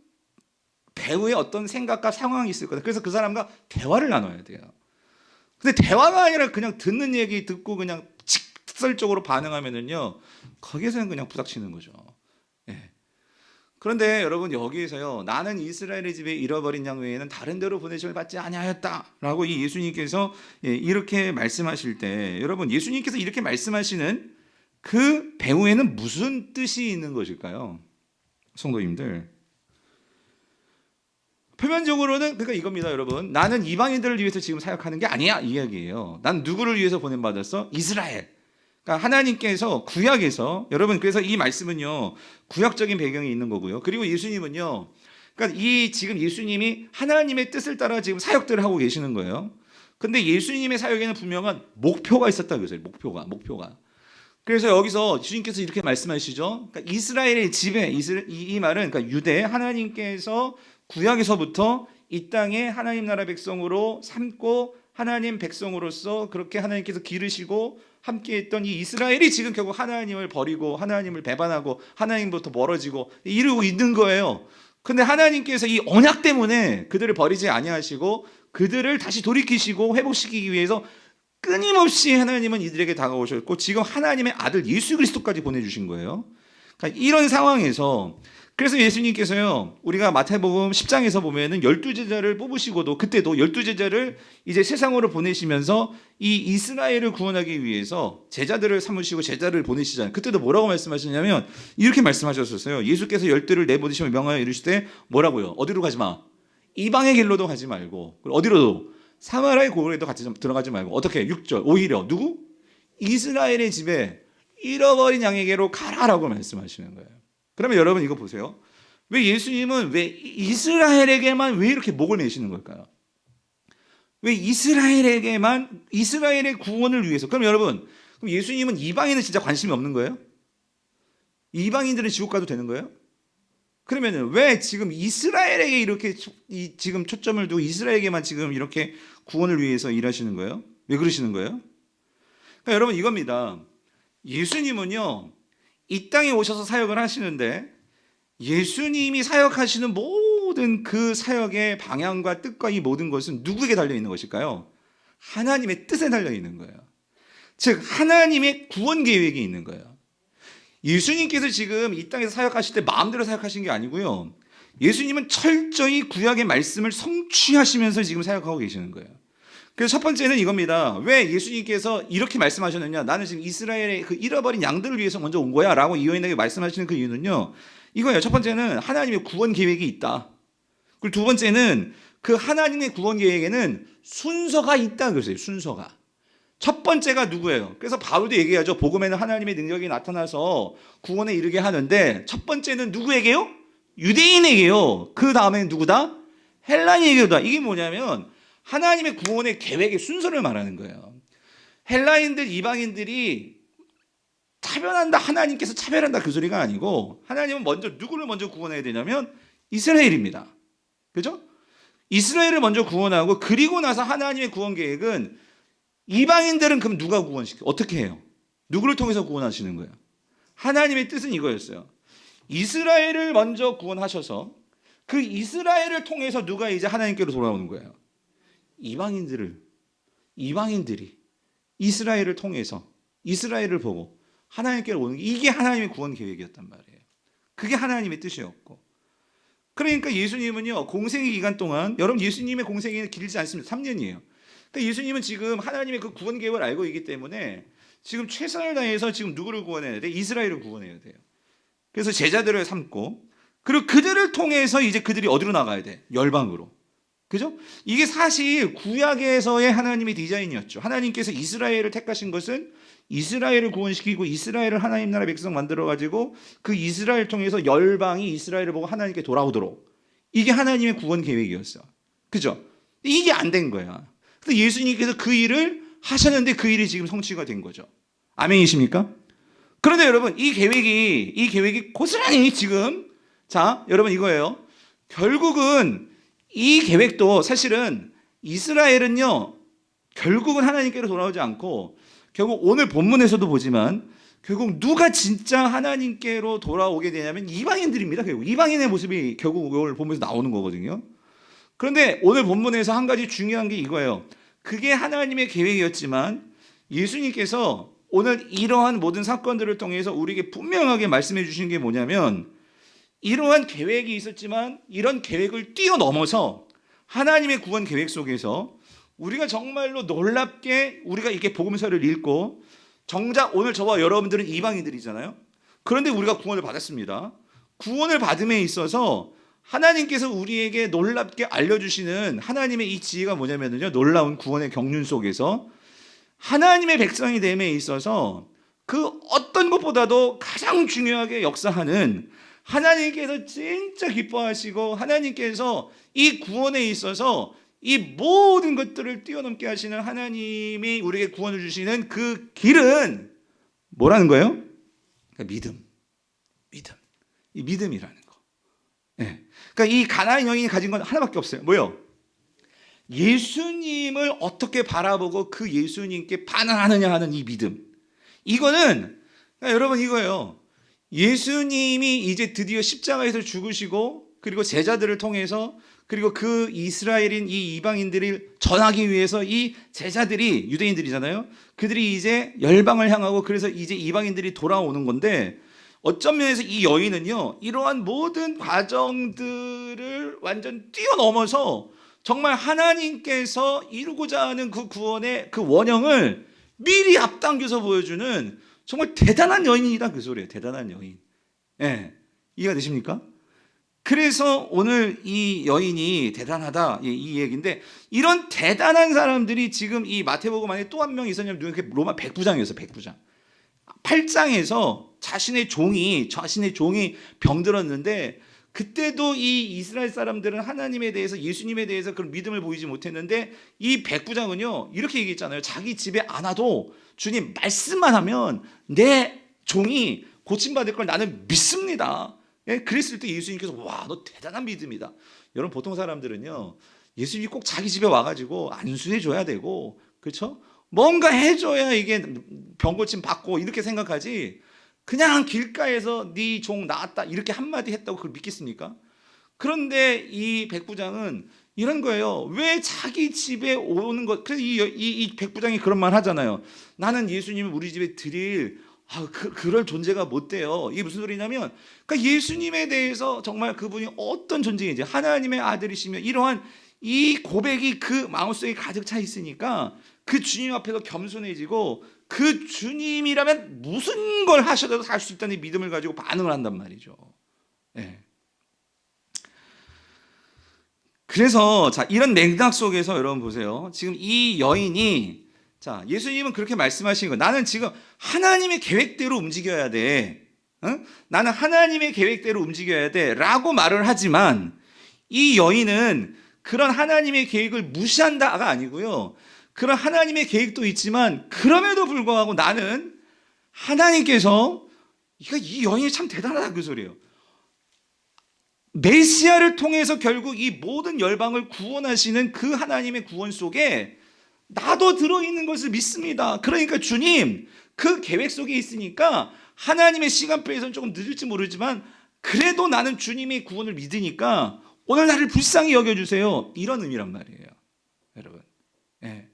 배우의 어떤 생각과 상황이 있을 거다. 그래서 그 사람과 대화를 나눠야 돼요. 근데 대화가 아니라 그냥 듣는 얘기 듣고 그냥 직설적으로 반응하면은요 거기에서는 그냥 부닥치는 거죠. 예. 그런데 여러분 여기에서요 나는 이스라엘의 집에 잃어버린 양 외에는 다른 데로 보내심을 받지 아니하였다라고 이 예수님께서 이렇게 말씀하실 때 여러분 예수님께서 이렇게 말씀하시는 그 배후에는 무슨 뜻이 있는 것일까요? 성도님들 표면적으로는 그러니까 이겁니다 여러분. 나는 이방인들을 위해서 지금 사역하는 게 아니야 이 이야기예요. 난 누구를 위해서 보냄받았어? 이스라엘. 그러니까 하나님께서 구약에서 여러분 그래서 이 말씀은요 구약적인 배경이 있는 거고요. 그리고 예수님은요 그러니까 이 지금 예수님이 하나님의 뜻을 따라 지금 사역들을 하고 계시는 거예요. 근데 예수님의 사역에는 분명한 목표가 있었다 그랬어요. 목표가. 그래서 여기서 주님께서 이렇게 말씀하시죠. 그러니까 이스라엘의 집에 이 말은 그러니까 유대 하나님께서 구약에서부터 이 땅에 하나님 나라 백성으로 삼고 하나님 백성으로서 그렇게 하나님께서 기르시고 함께했던 이 이스라엘이 지금 결국 하나님을 버리고 하나님을 배반하고 하나님부터 멀어지고 이러고 있는 거예요. 근데 하나님께서 이 언약 때문에 그들을 버리지 아니하시고 그들을 다시 돌이키시고 회복시키기 위해서 끊임없이 하나님은 이들에게 다가오셨고 지금 하나님의 아들 예수 그리스도까지 보내주신 거예요. 그러니까 이런 상황에서 그래서 예수님께서요 우리가 마태복음 10장에서 보면은 12제자를 뽑으시고도 그때도 12제자를 이제 세상으로 보내시면서 이 이스라엘을 구원하기 위해서 제자들을 삼으시고 제자를 보내시잖아요. 그때도 뭐라고 말씀하시냐면 이렇게 말씀하셨었어요. 예수께서 12를 내보내시며 명하여 이르시되 뭐라고요? 어디로 가지 마. 이방의 길로도 가지 말고 어디로도 사마리아의 고을에도 같이 들어가지 말고 어떻게 6절 오히려 누구? 이스라엘의 집에 잃어버린 양에게로 가라라고 말씀하시는 거예요. 그러면 여러분 이거 보세요. 왜 예수님은 왜 이스라엘에게만 왜 이렇게 목을 매시는 걸까요? 왜 이스라엘에게만 이스라엘의 구원을 위해서? 그럼 여러분, 그럼 예수님은 이방인은 진짜 관심이 없는 거예요? 이방인들은 지옥 가도 되는 거예요? 그러면은 왜 지금 이스라엘에게 이렇게 지금 초점을 두고 이스라엘에게만 지금 이렇게 구원을 위해서 일하시는 거예요? 왜 그러시는 거예요? 그러니까 여러분 이겁니다. 예수님은요, 이 땅에 오셔서 사역을 하시는데 예수님이 사역하시는 모든 그 사역의 방향과 뜻과 이 모든 것은 누구에게 달려 있는 것일까요? 하나님의 뜻에 달려 있는 거예요. 즉 하나님의 구원 계획이 있는 거예요. 예수님께서 지금 이 땅에서 사역하실 때 마음대로 사역하신 게 아니고요. 예수님은 철저히 구약의 말씀을 성취하시면서 지금 사역하고 계시는 거예요. 그래서 첫 번째는 이겁니다. 왜 예수님께서 이렇게 말씀하셨느냐? 나는 지금 이스라엘의 그 잃어버린 양들을 위해서 먼저 온 거야 라고 이 여인에게 말씀하시는 그 이유는요, 이거예요. 첫 번째는 하나님의 구원 계획이 있다. 그리고 두 번째는 그 하나님의 구원 계획에는 순서가 있다 그랬어요. 순서가. 첫 번째가 누구예요? 그래서 바울도 얘기하죠. 복음에는 하나님의 능력이 나타나서 구원에 이르게 하는데 첫 번째는 누구에게요? 유대인에게요. 그 다음에는 누구다? 헬라인에게다. 이게 뭐냐면 하나님의 구원의 계획의 순서를 말하는 거예요. 헬라인들, 이방인들이 차별한다, 하나님께서 차별한다 그 소리가 아니고 하나님은 먼저 누구를 먼저 구원해야 되냐면 이스라엘입니다. 그죠? 이스라엘을 먼저 구원하고 그리고 나서 하나님의 구원 계획은 이방인들은 그럼 누가 구원시켜? 어떻게 해요? 누구를 통해서 구원하시는 거예요? 하나님의 뜻은 이거였어요. 이스라엘을 먼저 구원하셔서 그 이스라엘을 통해서 누가 이제 하나님께로 돌아오는 거예요? 이방인들이 이스라엘을 통해서 이스라엘을 보고 하나님께로 오는 게 이게 하나님의 구원 계획이었단 말이에요. 그게 하나님의 뜻이었고. 그러니까 예수님은요, 공생의 기간 동안, 여러분 예수님의 공생이 길지 않습니다. 3년이에요. 그러니까 예수님은 지금 하나님의 그 구원 계획을 알고 있기 때문에 지금 최선을 다해서 지금 누구를 구원해야 돼? 이스라엘을 구원해야 돼요. 그래서 제자들을 삼고 그리고 그들을 통해서 이제 그들이 어디로 나가야 돼? 열방으로. 그죠? 이게 사실 구약에서의 하나님의 디자인이었죠. 하나님께서 이스라엘을 택하신 것은 이스라엘을 구원시키고 이스라엘을 하나님 나라 백성 만들어가지고 그 이스라엘 통해서 열방이 이스라엘을 보고 하나님께 돌아오도록, 이게 하나님의 구원 계획이었어. 그죠? 이게 안 된 거야. 근데 예수님께서 그 일을 하셨는데 그 일이 지금 성취가 된 거죠. 아멘이십니까? 그런데 여러분 이 계획이 고스란히 지금, 자 여러분 이거예요. 결국은 이 계획도 사실은 이스라엘은요, 결국은 하나님께로 돌아오지 않고 결국 오늘 본문에서도 보지만 결국 누가 진짜 하나님께로 돌아오게 되냐면 이방인들입니다. 결국 이방인의 모습이 결국 이걸 보면서 나오는 거거든요. 그런데 오늘 본문에서 한 가지 중요한 게 이거예요. 그게 하나님의 계획이었지만 예수님께서 오늘 이러한 모든 사건들을 통해서 우리에게 분명하게 말씀해 주신 게 뭐냐면, 이러한 계획이 있었지만 이런 계획을 뛰어넘어서 하나님의 구원 계획 속에서 우리가 정말로 놀랍게 우리가 이렇게 복음서를 읽고, 정작 오늘 저와 여러분들은 이방인들이잖아요. 그런데 우리가 구원을 받았습니다. 구원을 받음에 있어서 하나님께서 우리에게 놀랍게 알려주시는 하나님의 이 지혜가 뭐냐면요, 놀라운 구원의 경륜 속에서 하나님의 백성이 됨에 있어서 그 어떤 것보다도 가장 중요하게 역사하는, 하나님께서 진짜 기뻐하시고 하나님께서 이 구원에 있어서 이 모든 것들을 뛰어넘게 하시는 하나님이 우리에게 구원을 주시는 그 길은 뭐라는 거예요? 믿음. 이 믿음이라는 거. 네. 그러니까 이 가나안 여인이 가진 건 하나밖에 없어요. 뭐요? 예수님을 어떻게 바라보고 그 예수님께 반응하느냐 하는 이 믿음. 이거는 그러니까 여러분 이거예요. 예수님이 이제 드디어 십자가에서 죽으시고 그리고 제자들을 통해서 그리고 그 이스라엘인 이 이방인들을 전하기 위해서 이 제자들이 유대인들이잖아요. 그들이 이제 열방을 향하고 그래서 이제 이방인들이 돌아오는 건데, 어떤 면에서 이 여인은요, 이러한 모든 과정들을 완전 뛰어넘어서 정말 하나님께서 이루고자 하는 그 구원의 그 원형을 미리 앞당겨서 보여주는 정말 대단한 여인이다 그 소리예요. 대단한 여인. 예, 이해가 되십니까? 그래서 오늘 이 여인이 대단하다, 이 얘기인데, 이런 대단한 사람들이 지금 이 마태복음 안에 또 한 명 있었냐면 누가? 로마 백부장이었어요. 백부장. 8장에서 자신의 종이 병들었는데 그때도 이 이스라엘 사람들은 하나님에 대해서 예수님에 대해서 그런 믿음을 보이지 못했는데 이 백부장은요 이렇게 얘기했잖아요. 자기 집에 안 와도 주님 말씀만 하면 내 종이 고침받을 걸 나는 믿습니다. 예? 그랬을 때 예수님께서 와, 너 대단한 믿음이다. 여러분 보통 사람들은요 예수님이 꼭 자기 집에 와가지고 안수해 줘야 되고 그렇죠? 뭔가 해줘야 이게 병고침 받고 이렇게 생각하지 그냥 길가에서 네 종 나왔다 이렇게 한마디 했다고 그걸 믿겠습니까? 그런데 이 백부장은 이런 거예요. 왜 자기 집에 오는 것? 그래서 이 백부장이 그런 말 하잖아요. 나는 예수님을 우리 집에 드릴 그럴 존재가 못 돼요. 이게 무슨 소리냐면 그러니까 예수님에 대해서 정말 그분이 어떤 존재인지 하나님의 아들이시며 이러한 이 고백이 그 마음속에 가득 차 있으니까 그 주님 앞에서 겸손해지고 그 주님이라면 무슨 걸 하셔도 할 수 있다는 믿음을 가지고 반응을 한단 말이죠. 네. 그래서 자 이런 맥락 속에서 여러분 보세요. 지금 이 여인이 자 예수님은 그렇게 말씀하신 거 나는 지금 하나님의 계획대로 움직여야 돼. 응? 나는 하나님의 계획대로 움직여야 돼 라고 말을 하지만 이 여인은 그런 하나님의 계획을 무시한다가 아니고요. 그런 하나님의 계획도 있지만 그럼에도 불구하고 나는 하나님께서 이 여인이 참 대단하다 그 소리예요. 메시아를 통해서 결국 이 모든 열방을 구원하시는 그 하나님의 구원 속에 나도 들어있는 것을 믿습니다. 그러니까 주님 그 계획 속에 있으니까 하나님의 시간표에서는 조금 늦을지 모르지만 그래도 나는 주님의 구원을 믿으니까 오늘 나를 불쌍히 여겨주세요. 이런 의미란 말이에요. 여러분. 네.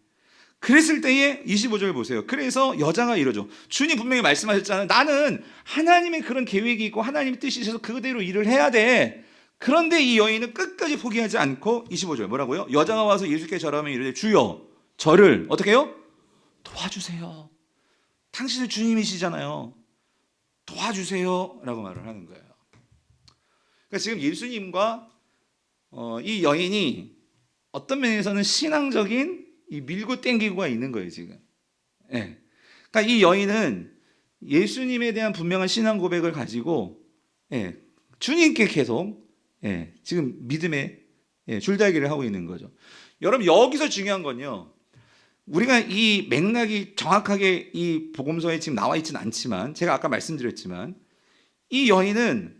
그랬을 때에 25절 보세요. 그래서 여자가 이러죠. 주님 분명히 말씀하셨잖아요. 나는 하나님의 그런 계획이 있고 하나님의 뜻이 있어서 그대로 일을 해야 돼. 그런데 이 여인은 끝까지 포기하지 않고 25절 뭐라고요? 여자가 와서 예수께 절하며 이르되 주여 저를 어떻게 해요? 도와주세요. 당신은 주님이시잖아요. 도와주세요 라고 말을 하는 거예요. 그러니까 지금 예수님과 이 여인이 어떤 면에서는 신앙적인 이 밀고 땡기고가 있는 거예요 지금. 예. 그러니까 이 여인은 예수님에 대한 분명한 신앙 고백을 가지고 주님께 계속 지금 믿음의 줄다리기를 하고 있는 거죠. 여러분 여기서 중요한 건요. 우리가 이 맥락이 정확하게 이 복음서에 지금 나와 있지는 않지만 제가 아까 말씀드렸지만 이 여인은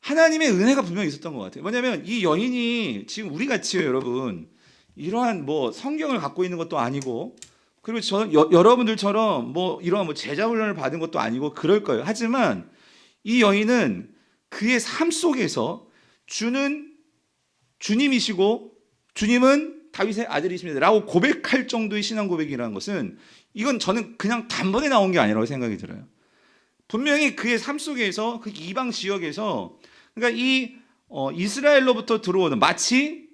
하나님의 은혜가 분명히 있었던 것 같아요. 뭐냐면 이 여인이 지금 우리 같이요 여러분 이러한 뭐 성경을 갖고 있는 것도 아니고 그리고 여러분들처럼 뭐 이러한 뭐 제자 훈련을 받은 것도 아니고 그럴 거예요. 하지만 이 여인은 그의 삶 속에서 주는 주님이시고 주님은 다윗의 아들이십니다 라고 고백할 정도의 신앙 고백이라는 것은 이건 저는 그냥 단번에 나온 게 아니라고 생각이 들어요. 분명히 그의 삶 속에서 그 이방 지역에서 그러니까 이 이스라엘로부터 들어오는 마치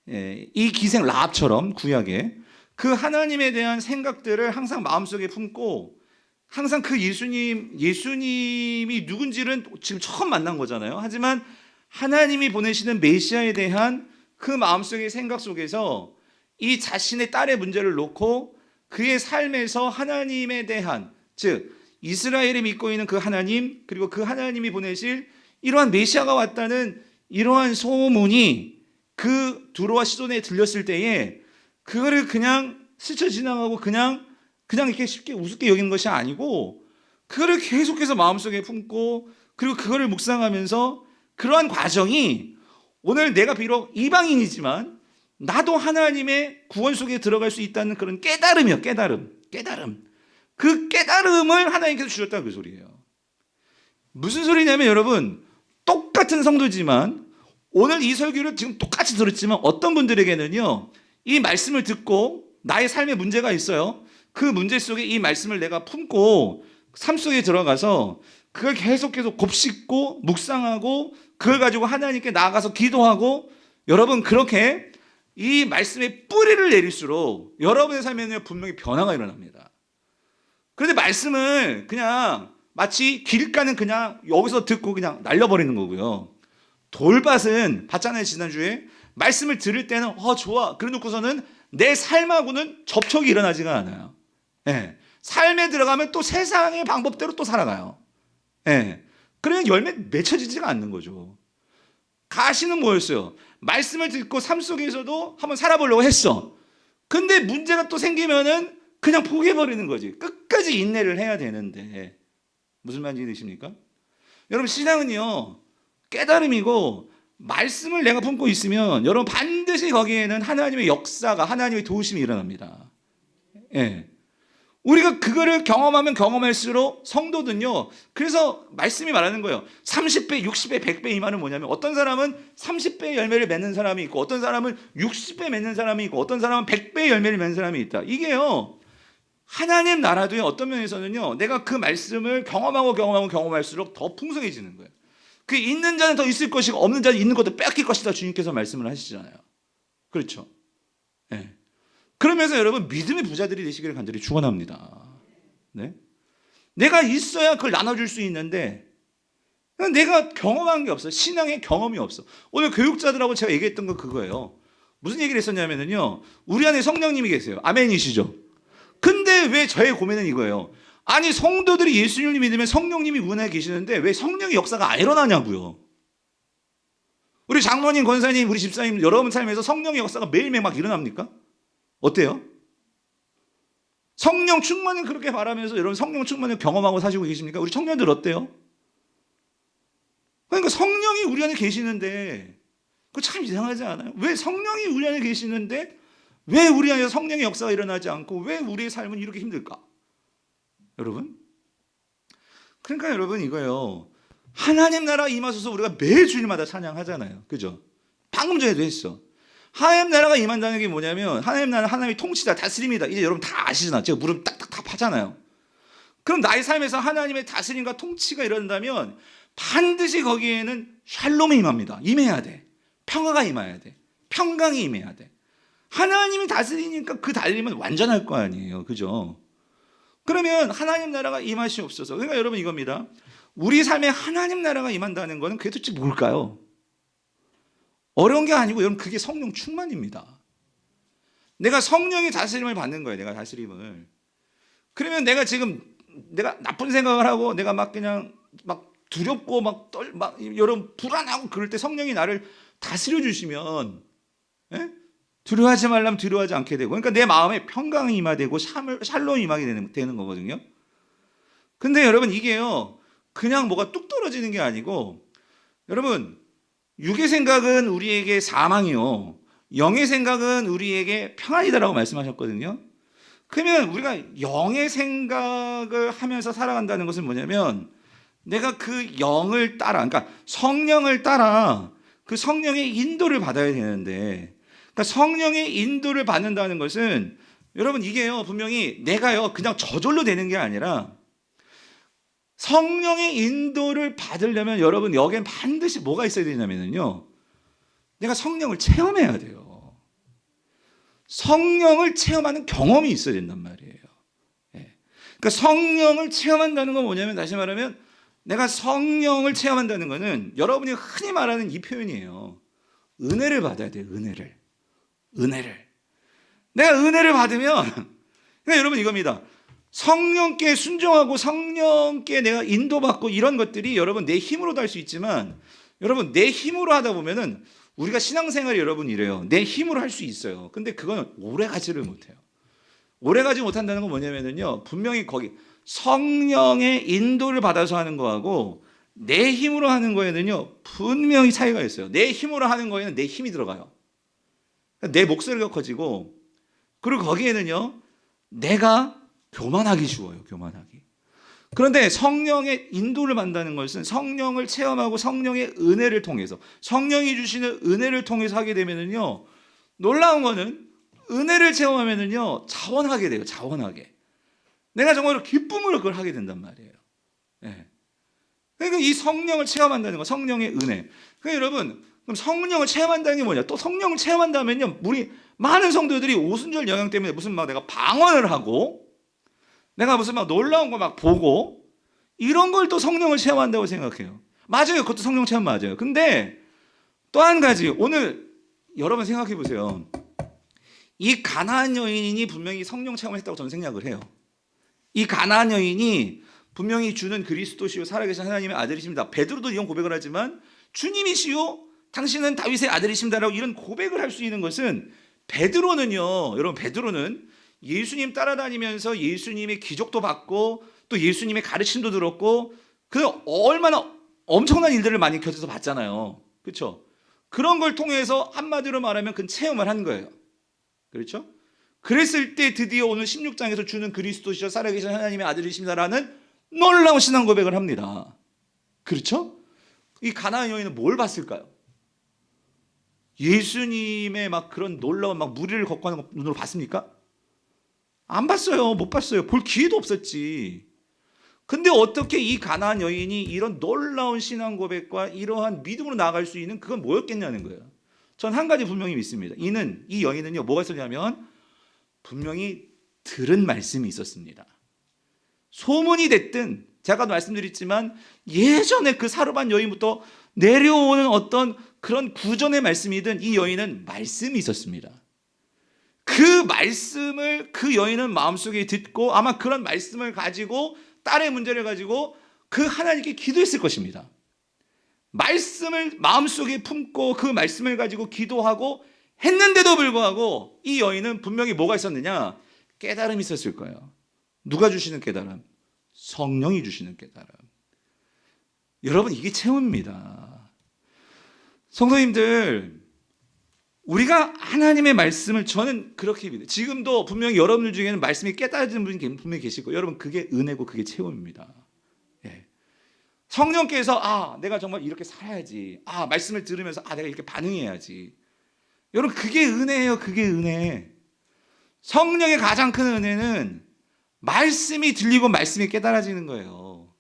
이 기생 라합처럼 구약에 그 하나님에 대한 생각들을 항상 마음속에 품고 항상 그 예수님이 누군지는 지금 처음 만난 거잖아요. 하지만 하나님이 보내시는 메시아에 대한 그 마음속의 생각 속에서 이 자신의 딸의 문제를 놓고 그의 삶에서 하나님에 대한 즉 이스라엘이 믿고 있는 그 하나님 그리고 그 하나님이 보내실 이러한 메시아가 왔다는 이러한 소문이 그 두로와 시돈에 들렸을 때에 그거를 그냥 스쳐 지나가고 그냥 이렇게 쉽게 우습게 여기는 것이 아니고 그거를 계속해서 마음속에 품고 그리고 그거를 묵상하면서 그러한 과정이 오늘 내가 비록 이방인이지만 나도 하나님의 구원 속에 들어갈 수 있다는 그런 깨달음이요. 깨달음. 그 깨달음을 하나님께서 주셨다는 그 소리예요. 무슨 소리냐면 여러분 똑같은 성도지만 오늘 이 설교를 지금 똑같이 들었지만 어떤 분들에게는요 이 말씀을 듣고 나의 삶에 문제가 있어요. 그 문제 속에 이 말씀을 내가 품고 삶 속에 들어가서 그걸 계속 곱씹고 묵상하고 그걸 가지고 하나님께 나아가서 기도하고 여러분 그렇게 이 말씀의 뿌리를 내릴수록 여러분의 삶에는 분명히 변화가 일어납니다. 그런데 말씀을 그냥 마치 길가는 그냥 여기서 듣고 그냥 날려버리는 거고요. 돌밭은 봤잖아요 지난주에 말씀을 들을 때는 좋아 그래 놓고서는 내 삶하고는 접촉이 일어나지가 않아요. 예. 삶에 들어가면 또 세상의 방법대로 또 살아가요. 예. 그러면 열매 맺혀지지가 않는 거죠. 가시는 뭐였어요? 말씀을 듣고 삶 속에서도 한번 살아보려고 했어. 근데 문제가 또 생기면은 그냥 포기해버리는 거지. 끝까지 인내를 해야 되는데. 무슨 말인지 되십니까? 여러분, 신앙은요, 깨달음이고, 말씀을 내가 품고 있으면 여러분 반드시 거기에는 하나님의 역사가, 하나님의 도우심이 일어납니다. 예. 우리가 그거를 경험하면 경험할수록 성도는요, 그래서 말씀이 말하는 거예요. 30배, 60배, 100배 이 말은 뭐냐면 어떤 사람은 30배 열매를 맺는 사람이 있고 어떤 사람은 60배 맺는 사람이 있고 어떤 사람은 100배 열매를 맺는 사람이 있다. 이게요, 하나님 나라도요, 어떤 면에서는요, 내가 그 말씀을 경험할수록 더 풍성해지는 거예요. 그 있는 자는 더 있을 것이고 없는 자는 있는 것도 뺏길 것이다. 주님께서 말씀을 하시잖아요. 그렇죠? 네. 그러면서 여러분 믿음의 부자들이 되시기를 간절히 축원합니다. 네? 내가 있어야 그걸 나눠줄 수 있는데 내가 경험한 게 없어. 신앙의 경험이 없어. 오늘 교육자들하고 제가 얘기했던 건 그거예요. 무슨 얘기를 했었냐면요, 우리 안에 성령님이 계세요. 아멘이시죠? 근데 왜 저의 고민은 이거예요. 아니, 성도들이 예수님을 믿으면 성령님이 운에 계시는데 왜 성령의 역사가 안 일어나냐고요. 우리 장로님, 권사님, 우리 집사님 여러분 삶에서 성령의 역사가 매일매일 막 일어납니까? 어때요? 성령 충만을 그렇게 바라면서 여러분 성령 충만을 경험하고 사시고 계십니까? 우리 청년들 어때요? 그러니까 성령이 우리 안에 계시는데 그거 참 이상하지 않아요? 왜 성령이 우리 안에 계시는데 왜 우리 안에서 성령의 역사가 일어나지 않고 왜 우리의 삶은 이렇게 힘들까? 여러분? 그러니까 여러분 이거예요. 하나님 나라 임하소서 우리가 매 주일마다 찬양하잖아요. 그죠? 방금 전에도 했어. 하나님 나라가 임한다는 게 뭐냐면 하나님 나라는 하나님의 통치다, 다스림이다. 이제 여러분 다 아시잖아요. 제가 무릎 딱딱딱 하잖아요. 그럼 나의 삶에서 하나님의 다스림과 통치가 일어난다면 반드시 거기에는 샬롬이 임합니다. 임해야 돼. 평화가 임해야 돼. 평강이 임해야 돼. 하나님이 다스리니까 그 달림은 완전할 거 아니에요. 그죠? 그러면 하나님 나라가 임하시옵소서. 그러니까 여러분 이겁니다. 우리 삶에 하나님 나라가 임한다는 것은 그게 도대체 뭘까요? 어려운 게 아니고 여러분 그게 성령 충만입니다. 내가 성령의 다스림을 받는 거예요. 내가 다스림을. 그러면 내가 지금 내가 나쁜 생각을 하고 내가 막 그냥 막 두렵고 막 여러분 불안하고 그럴 때 성령이 나를 다스려 주시면 두려워하지 말라면 두려워하지 않게 되고, 그러니까 내 마음에 평강이 임하되고 샬롬이 임하게 되는 거거든요. 근데 여러분 이게요, 그냥 뭐가 뚝 떨어지는 게 아니고, 여러분 육의 생각은 우리에게 사망이요, 영의 생각은 우리에게 평안이다라고 말씀하셨거든요. 그러면 우리가 영의 생각을 하면서 살아간다는 것은 뭐냐면 내가 그 영을 따라, 그러니까 성령을 따라 그 성령의 인도를 받아야 되는데, 그러니까 성령의 인도를 받는다는 것은 여러분 이게요, 분명히 내가요 그냥 저절로 되는 게 아니라 성령의 인도를 받으려면 여러분 여기엔 반드시 뭐가 있어야 되냐면요, 내가 성령을 체험해야 돼요. 성령을 체험하는 경험이 있어야 된단 말이에요. 그러니까 성령을 체험한다는 건 뭐냐면, 다시 말하면 내가 성령을 체험한다는 것은 여러분이 흔히 말하는 이 표현이에요. 은혜를 받아야 돼요. 은혜를. 내가 은혜를 받으면, 그러니까 여러분 이겁니다. 성령께 순종하고 성령께 내가 인도받고 이런 것들이 여러분 내 힘으로도 할 수 있지만, 여러분 내 힘으로 하다 보면은 우리가 신앙생활이 여러분 이래요. 내 힘으로 할 수 있어요. 근데 그건 오래 가지를 못해요. 오래 가지 못한다는 건 뭐냐면요, 분명히 거기 성령의 인도를 받아서 하는 거하고 내 힘으로 하는 거에는요 분명히 차이가 있어요. 내 힘으로 하는 거에는 내 힘이 들어가요. 내 목소리가 커지고, 그리고 거기에는요 내가 교만하기 쉬워요. 교만하기. 그런데 성령의 인도를 받는다는 것은 성령을 체험하고 성령의 은혜를 통해서, 성령이 주시는 은혜를 통해서 하게 되면은요, 놀라운 거는 은혜를 체험하면은요 자원하게 돼요. 자원하게. 내가 정말로 기쁨으로 그걸 하게 된단 말이에요. 그러니까 이 성령을 체험한다는 거, 성령의 은혜. 그러니까 여러분, 그럼 성령을 체험한다는 게 뭐냐? 또 성령을 체험한다면요, 우리 많은 성도들이 오순절 영향 때문에 무슨 막 내가 방언을 하고 내가 무슨 막 놀라운 거 막 보고 이런 걸 또 성령을 체험한다고 생각해요. 맞아요. 그것도 성령 체험 맞아요. 근데 또 한 가지, 오늘 여러분 생각해 보세요. 이 가나안 여인이 분명히 성령 체험을 했다고 저는 생각을 해요. 이 가나안 여인이 분명히 주는 그리스도시요 살아계신 하나님의 아들이십니다. 베드로도 이런 고백을 하지만 주님이시요 당신은 다윗의 아들이십니다라고 이런 고백을 할 수 있는 것은 베드로는요, 여러분 베드로는 예수님 따라다니면서 예수님의 기적도 받고 또 예수님의 가르침도 들었고 그 얼마나 엄청난 일들을 많이 곁에서 봤잖아요. 그렇죠? 그런 걸 통해서 한마디로 말하면 그 체험을 한 거예요. 그렇죠? 그랬을 때 드디어 오늘 16장에서 주는 그리스도시여 살아계신 하나님의 아들이십니다라는 놀라운 신앙 고백을 합니다. 그렇죠? 이 가나안 여인은 뭘 봤을까요? 예수님의 막 그런 놀라운 막 무리를 걷고 하는 거 눈으로 봤습니까? 안 봤어요. 못 봤어요. 볼 기회도 없었지. 근데 어떻게 이 가나안 여인이 이런 놀라운 신앙 고백과 이러한 믿음으로 나아갈 수 있는 그건 뭐였겠냐는 거예요. 전 한 가지 분명히 믿습니다. 이 여인은요, 뭐가 있었냐면 분명히 들은 말씀이 있었습니다. 소문이 됐든 제가 말씀드렸지만 예전에 그 사르반 여인부터 내려오는 어떤 그런 구전의 말씀이든 이 여인은 말씀이 있었습니다. 그 말씀을 그 여인은 마음속에 듣고 아마 그런 말씀을 가지고 딸의 문제를 가지고 그 하나님께 기도했을 것입니다. 말씀을 마음속에 품고 그 말씀을 가지고 기도하고 했는데도 불구하고 이 여인은 분명히 뭐가 있었느냐? 깨달음이 있었을 거예요. 누가 주시는 깨달음? 성령이 주시는 깨달음. 여러분 이게 체험입니다. 성도님들, 우리가 하나님의 말씀을 저는 그렇게 믿어요. 지금도 분명히 여러분들 중에는 말씀이 깨달아지는 분이 분명히 계실 거예요. 여러분 그게 은혜고 그게 체험입니다. 예. 성령께서 내가 정말 이렇게 살아야지. 말씀을 들으면서 내가 이렇게 반응해야지. 여러분 그게 은혜예요. 그게 은혜. 성령의 가장 큰 은혜는 말씀이 들리고 말씀이 깨달아지는 거예요.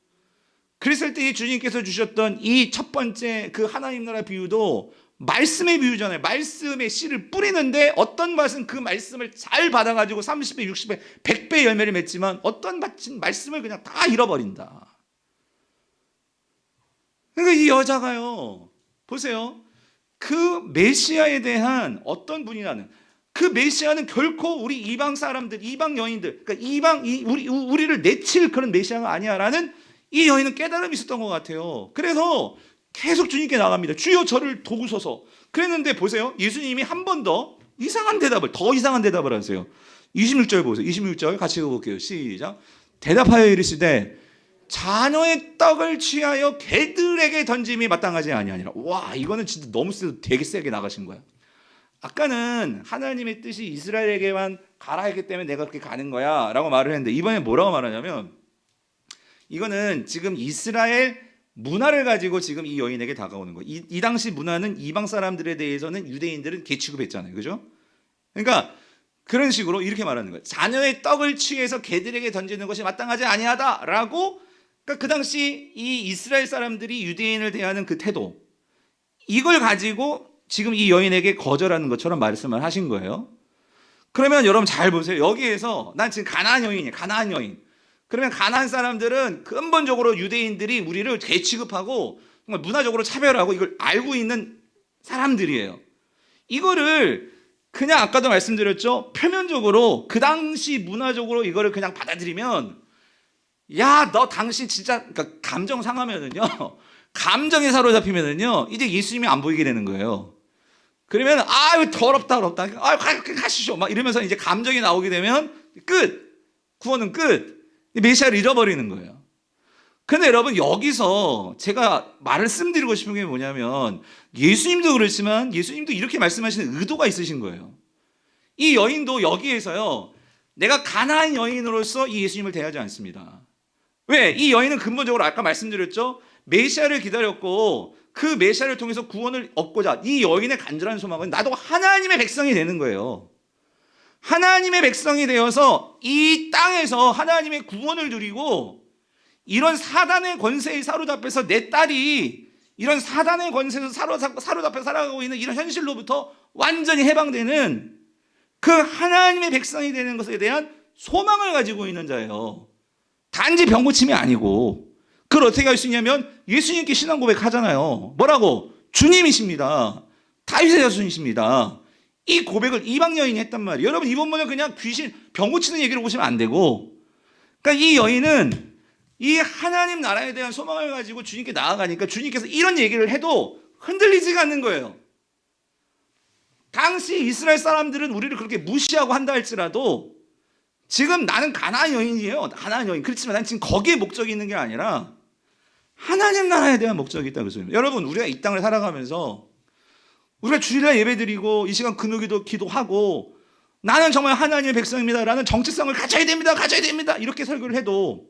그랬을 때 주님께서 주셨던 이 첫 번째 그 하나님 나라 비유도 말씀의 비유잖아요. 말씀의 씨를 뿌리는데 어떤 밭은 그 말씀을 잘 받아가지고 30배, 60배, 100배 열매를 맺지만 어떤 밭은 말씀을 그냥 다 잃어버린다. 그러니까 이 여자가요, 보세요. 그 메시아에 대한 어떤 분이라는 그 메시아는 결코 우리 이방 사람들, 이방 여인들, 그러니까 우리를 내칠 그런 메시아가 아니야라는 이 여인은 깨달음이 있었던 것 같아요. 그래서 계속 주님께 나갑니다. 주여 저를 도우소서. 그랬는데 보세요. 예수님이 한 번 더 이상한 대답을 하세요. 26절 보세요. 26절 같이 읽어볼게요. 시작. 대답하여 이르시되 자녀의 떡을 취하여 개들에게 던짐이 마땅하지 아니하니라. 와, 이거는 진짜 너무 되게 세게 나가신 거야. 아까는 하나님의 뜻이 이스라엘에게만 가라 했기 때문에 내가 그렇게 가는 거야 라고 말을 했는데 이번에 뭐라고 말하냐면 이거는 지금 이스라엘 문화를 가지고 지금 이 여인에게 다가오는 거예요. 이 당시 문화는 이방 사람들에 대해서는 유대인들은 개 취급했잖아요. 그죠? 그러니까 그런 식으로 이렇게 말하는 거예요. 자녀의 떡을 취해서 개들에게 던지는 것이 마땅하지 아니하다라고. 그러니까 그 당시 이 이스라엘 사람들이 유대인을 대하는 그 태도, 이걸 가지고 지금 이 여인에게 거절하는 것처럼 말씀을 하신 거예요. 그러면 여러분 잘 보세요. 여기에서 난 지금 가나안 여인이에요. 가나안 여인. 그러면 가나안 사람들은 근본적으로 유대인들이 우리를 개 취급하고 정말 문화적으로 차별하고 이걸 알고 있는 사람들이에요. 이거를 그냥 아까도 말씀드렸죠. 표면적으로 그 당시 문화적으로 이거를 그냥 받아들이면 야, 너 당신 진짜 그러니까 감정 상하면은요. 감정에 사로잡히면은요. 이제 예수님이 안 보이게 되는 거예요. 그러면 더럽다. 가시죠. 막 이러면서 이제 감정이 나오게 되면 끝. 구원은 끝. 메시아를 잃어버리는 거예요. 근데 여러분 여기서 제가 말씀드리고 싶은 게 뭐냐면 예수님도 그렇지만 예수님도 이렇게 말씀하시는 의도가 있으신 거예요. 이 여인도 여기에서요. 내가 가나안 여인으로서 이 예수님을 대하지 않습니다. 왜? 이 여인은 근본적으로 아까 말씀드렸죠. 메시아를 기다렸고 그 메시아를 통해서 구원을 얻고자 이 여인의 간절한 소망은 나도 하나님의 백성이 되는 거예요. 하나님의 백성이 되어서 이 땅에서 하나님의 구원을 누리고 이런 사단의 권세에 사로잡혀서 내 딸이 이런 사단의 권세에서 사로잡혀 살아가고 있는 이런 현실로부터 완전히 해방되는 그 하나님의 백성이 되는 것에 대한 소망을 가지고 있는 자예요. 단지 병 고침이 아니고. 그걸 어떻게 할 수 있냐면 예수님께 신앙 고백하잖아요. 뭐라고? 주님이십니다. 다윗의 자손이십니다. 이 고백을 이방 여인이 했단 말이에요. 여러분 이 본문은 그냥 귀신 병 고치는 얘기로 보시면 안 되고 그러니까 이 여인은 이 하나님 나라에 대한 소망을 가지고 주님께 나아가니까 주님께서 이런 얘기를 해도 흔들리지가 않는 거예요. 당시 이스라엘 사람들은 우리를 그렇게 무시하고 한다 할지라도 지금 나는 가나안 여인이에요. 가나안 여인. 그렇지만 난 지금 거기에 목적이 있는 게 아니라 하나님 나라에 대한 목적이 있다고 했어요. 여러분, 우리가 이 땅을 살아가면서 우리가 주일날 예배드리고 이 시간 금요기도 기도하고 나는 정말 하나님의 백성입니다라는 정체성을 가져야 됩니다. 이렇게 설교를 해도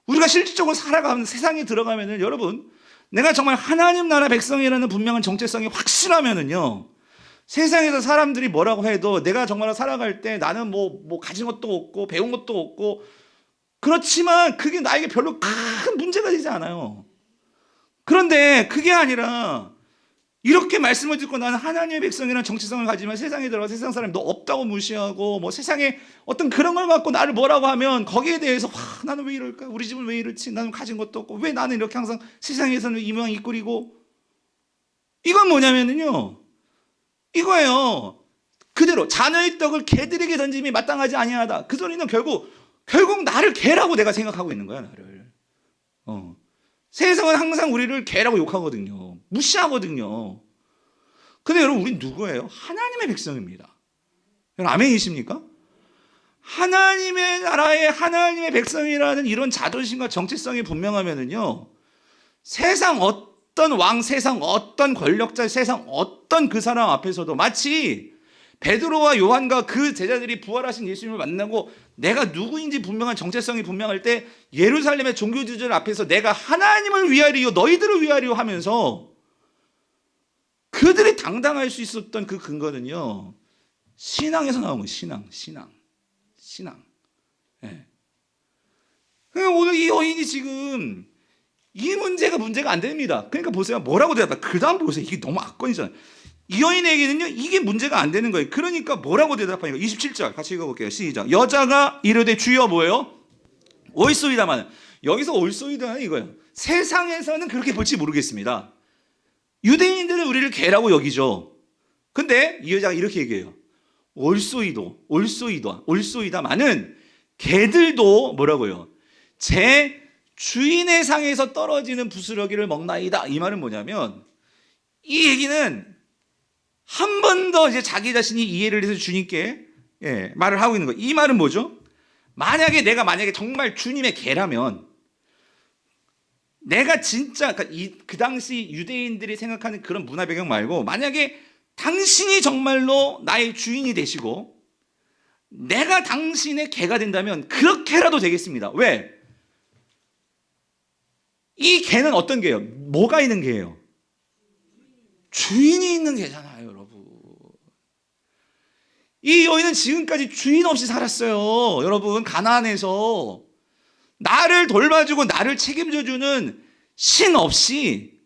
우리가 실질적으로 살아가면 세상에 들어가면은 여러분, 내가 정말 하나님 나라 백성이라는 분명한 정체성이 확실하면은요, 세상에서 사람들이 뭐라고 해도 내가 정말 살아갈 때 나는 뭐 가진 것도 없고 배운 것도 없고 그렇지만 그게 나에게 별로 큰 문제가 되지 않아요. 그런데 그게 아니라 이렇게 말씀을 듣고 나는 하나님의 백성이라는 정체성을 가지면 세상에 들어가 세상 사람이 너 없다고 무시하고 뭐 세상에 어떤 그런 걸 갖고 나를 뭐라고 하면 거기에 대해서 나는 왜 이럴까? 우리 집은 왜 이렇지? 나는 가진 것도 없고 왜 나는 이렇게 항상 세상에서는 이 모양 이 꼴이고 이건 뭐냐면요, 이거예요. 그대로 자녀의 떡을 개들에게 던짐이 마땅하지 아니하다. 그 소리는 결국 나를 개라고 내가 생각하고 있는 거야, 나를. 세상은 항상 우리를 개라고 욕하거든요. 무시하거든요. 근데 여러분, 우린 누구예요? 하나님의 백성입니다. 여러분, 아멘이십니까? 하나님의 나라의 하나님의 백성이라는 이런 자존심과 정체성이 분명하면은요, 세상 어떤 왕, 세상 어떤 권력자, 세상 어떤 그 사람 앞에서도 마치 베드로와 요한과 그 제자들이 부활하신 예수님을 만나고 내가 누구인지 분명한 정체성이 분명할 때 예루살렘의 종교주들 앞에서 내가 하나님을 위하리요 너희들을 위하리요 하면서 그들이 당당할 수 있었던 그 근거는요, 신앙에서 나온 거예요. 신앙. 네. 그러니까 오늘 이 여인이 지금 이 문제가 안 됩니다. 그러니까 보세요. 뭐라고 대답해? 그 다음 보세요. 이게 너무 압권이잖아요. 이 여인에게는요, 이게 문제가 안 되는 거예요. 그러니까 뭐라고 대답하니까 27절 같이 읽어볼게요. 시작. 여자가 이르되 주여 뭐예요? 올소이다만. 여기서 올소이다는 이거예요. 세상에서는 그렇게 볼지 모르겠습니다. 유대인들은 우리를 개라고 여기죠. 근데 이 여자가 이렇게 얘기해요. 올소이다만은 개들도 뭐라고요? 제 주인의 상에서 떨어지는 부스러기를 먹나이다. 이 말은 뭐냐면 이 얘기는 한 번 더 이제 자기 자신이 이해를 해서 주님께 말을 하고 있는 거예요. 이 말은 뭐죠? 내가 만약에 정말 주님의 개라면 내가 진짜 그 당시 유대인들이 생각하는 그런 문화 배경 말고 만약에 당신이 정말로 나의 주인이 되시고 내가 당신의 개가 된다면 그렇게라도 되겠습니다. 왜? 이 개는 어떤 개예요? 뭐가 있는 개예요? 주인이 있는 개잖아요, 여러분. 이 여인은 지금까지 주인 없이 살았어요. 여러분, 가나안에서 나를 돌봐주고 나를 책임져주는 신 없이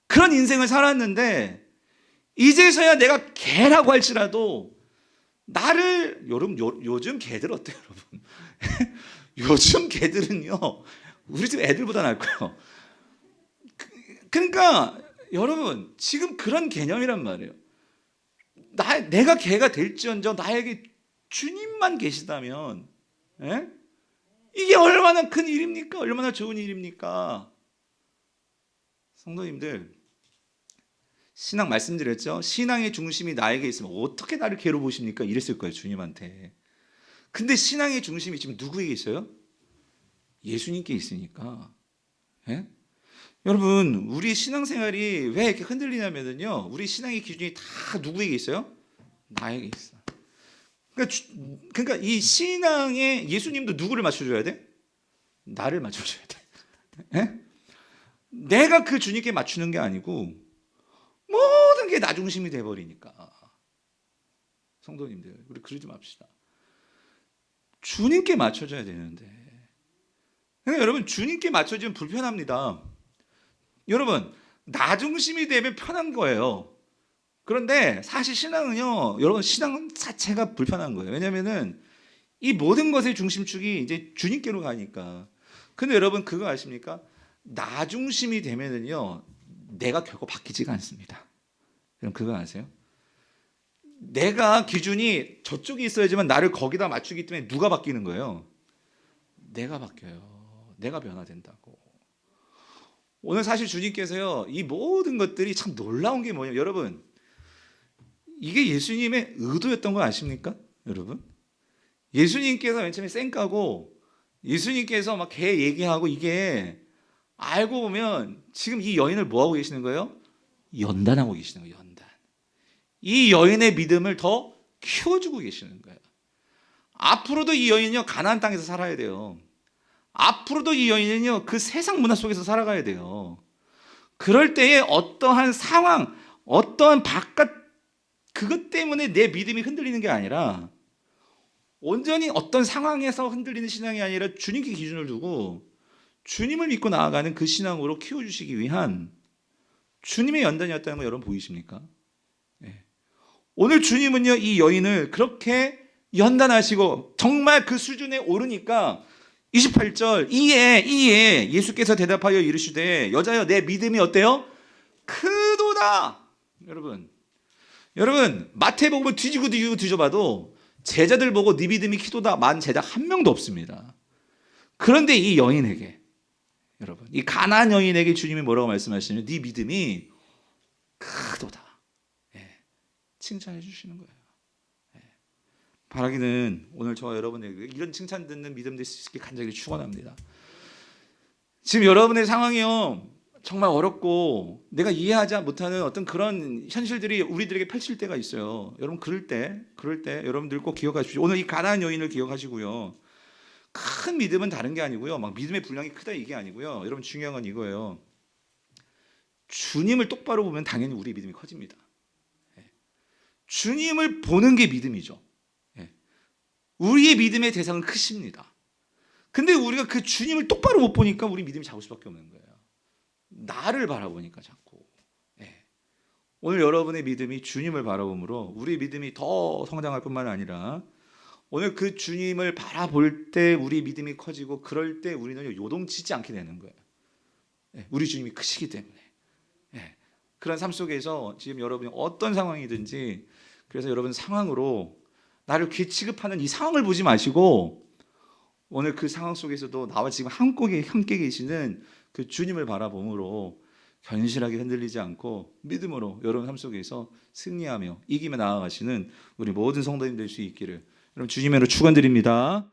그런 인생을 살았는데 이제서야 내가 개라고 할지라도 나를 요즘 개들 어때요, 여러분? 요즘 개들은요, 우리 집 애들보다 나을 거예요. 그러니까 여러분, 지금 그런 개념이란 말이에요. 내가 개가 될지언정 나에게 주님만 계시다면, 이게 얼마나 큰 일입니까? 얼마나 좋은 일입니까? 성도님들, 신앙 말씀드렸죠? 신앙의 중심이 나에게 있으면 어떻게 나를 개로 보십니까? 이랬을 거예요, 주님한테. 근데 신앙의 중심이 지금 누구에게 있어요? 예수님께 있으니까. 여러분, 우리 신앙생활이 왜 이렇게 흔들리냐면요, 우리 신앙의 기준이 다 누구에게 있어요? 나에게 있어. 그러니까 이 신앙에 예수님도 누구를 맞춰줘야 돼? 나를 맞춰줘야 돼. 내가 그 주님께 맞추는 게 아니고 모든 게 나 중심이 돼버리니까. 성도님들, 우리 그러지 맙시다. 주님께 맞춰줘야 되는데. 그러니까 여러분, 주님께 맞춰지면 불편합니다. 여러분, 나 중심이 되면 편한 거예요. 그런데 사실 신앙은요, 여러분, 신앙 자체가 불편한 거예요. 왜냐면은 이 모든 것의 중심축이 이제 주님께로 가니까. 근데 여러분, 그거 아십니까? 나 중심이 되면은요, 내가 결코 바뀌지가 않습니다. 여러분, 그거 아세요? 내가 기준이 저쪽에 있어야지만 나를 거기다 맞추기 때문에 누가 바뀌는 거예요? 내가 바뀌어요. 내가 변화된다고. 오늘 사실 주님께서요, 이 모든 것들이 참 놀라운 게 뭐냐면, 여러분, 이게 예수님의 의도였던 거 아십니까? 여러분, 예수님께서 맨 처음에 쌩까고 예수님께서 막 개 얘기하고, 이게 알고 보면 지금 이 여인을 뭐 하고 계시는 거예요? 연단하고 계시는 거예요. 연단. 이 여인의 믿음을 더 키워주고 계시는 거예요. 앞으로도 이 여인은요, 가나안 땅에서 살아야 돼요. 앞으로도 이 여인은요, 그 세상 문화 속에서 살아가야 돼요. 그럴 때에 어떠한 상황, 어떠한 바깥 그것 때문에 내 믿음이 흔들리는 게 아니라, 온전히 어떤 상황에서 흔들리는 신앙이 아니라 주님께 기준을 두고 주님을 믿고 나아가는 그 신앙으로 키워주시기 위한 주님의 연단이었다는 거 여러분 보이십니까? 네. 오늘 주님은요, 이 여인을 그렇게 연단하시고 정말 그 수준에 오르니까 28절, 이에 예수께서 대답하여 이르시되 여자여 내 믿음이 어때요? 크도다. 여러분 마태복음을 뒤지고 뒤져봐도 제자들 보고 네 믿음이 크도다 만 제자 한 명도 없습니다. 그런데 이 여인에게, 여러분, 이 가나안 여인에게 주님이 뭐라고 말씀하시냐면 네 믿음이 크도다. 예, 칭찬해 주시는 거예요. 예, 바라기는 오늘 저와 여러분에게 이런 칭찬 듣는 믿음 될 수 있게 간절히 축원합니다. 지금 여러분의 상황이요, 정말 어렵고 내가 이해하지 못하는 어떤 그런 현실들이 우리들에게 펼칠 때가 있어요. 여러분, 그럴 때 여러분들 꼭 기억하십시오. 오늘 이 가나안 여인을 기억하시고요. 큰 믿음은 다른 게 아니고요, 막 믿음의 분량이 크다 이게 아니고요. 여러분, 중요한 건 이거예요. 주님을 똑바로 보면 당연히 우리 믿음이 커집니다. 주님을 보는 게 믿음이죠. 우리의 믿음의 대상은 크십니다. 근데 우리가 그 주님을 똑바로 못 보니까 우리 믿음이 작을 수밖에 없는 거예요. 나를 바라보니까 자꾸. 오늘 여러분의 믿음이 주님을 바라봄으로 우리 믿음이 더 성장할 뿐만 아니라 오늘 그 주님을 바라볼 때 우리 믿음이 커지고, 그럴 때 우리는 요동치지 않게 되는 거예요. 우리 주님이 크시기 때문에. 그런 삶 속에서 지금 여러분이 어떤 상황이든지, 그래서 여러분 상황으로 나를 귀 취급하는 이 상황을 보지 마시고 오늘 그 상황 속에서도 나와 지금 함께 계시는 그 주님을 바라봄으로 견실하게 흔들리지 않고 믿음으로 여러분 삶 속에서 승리하며 이기며 나아가시는 우리 모든 성도님 될 수 있기를 여러분 주님으로 축원드립니다.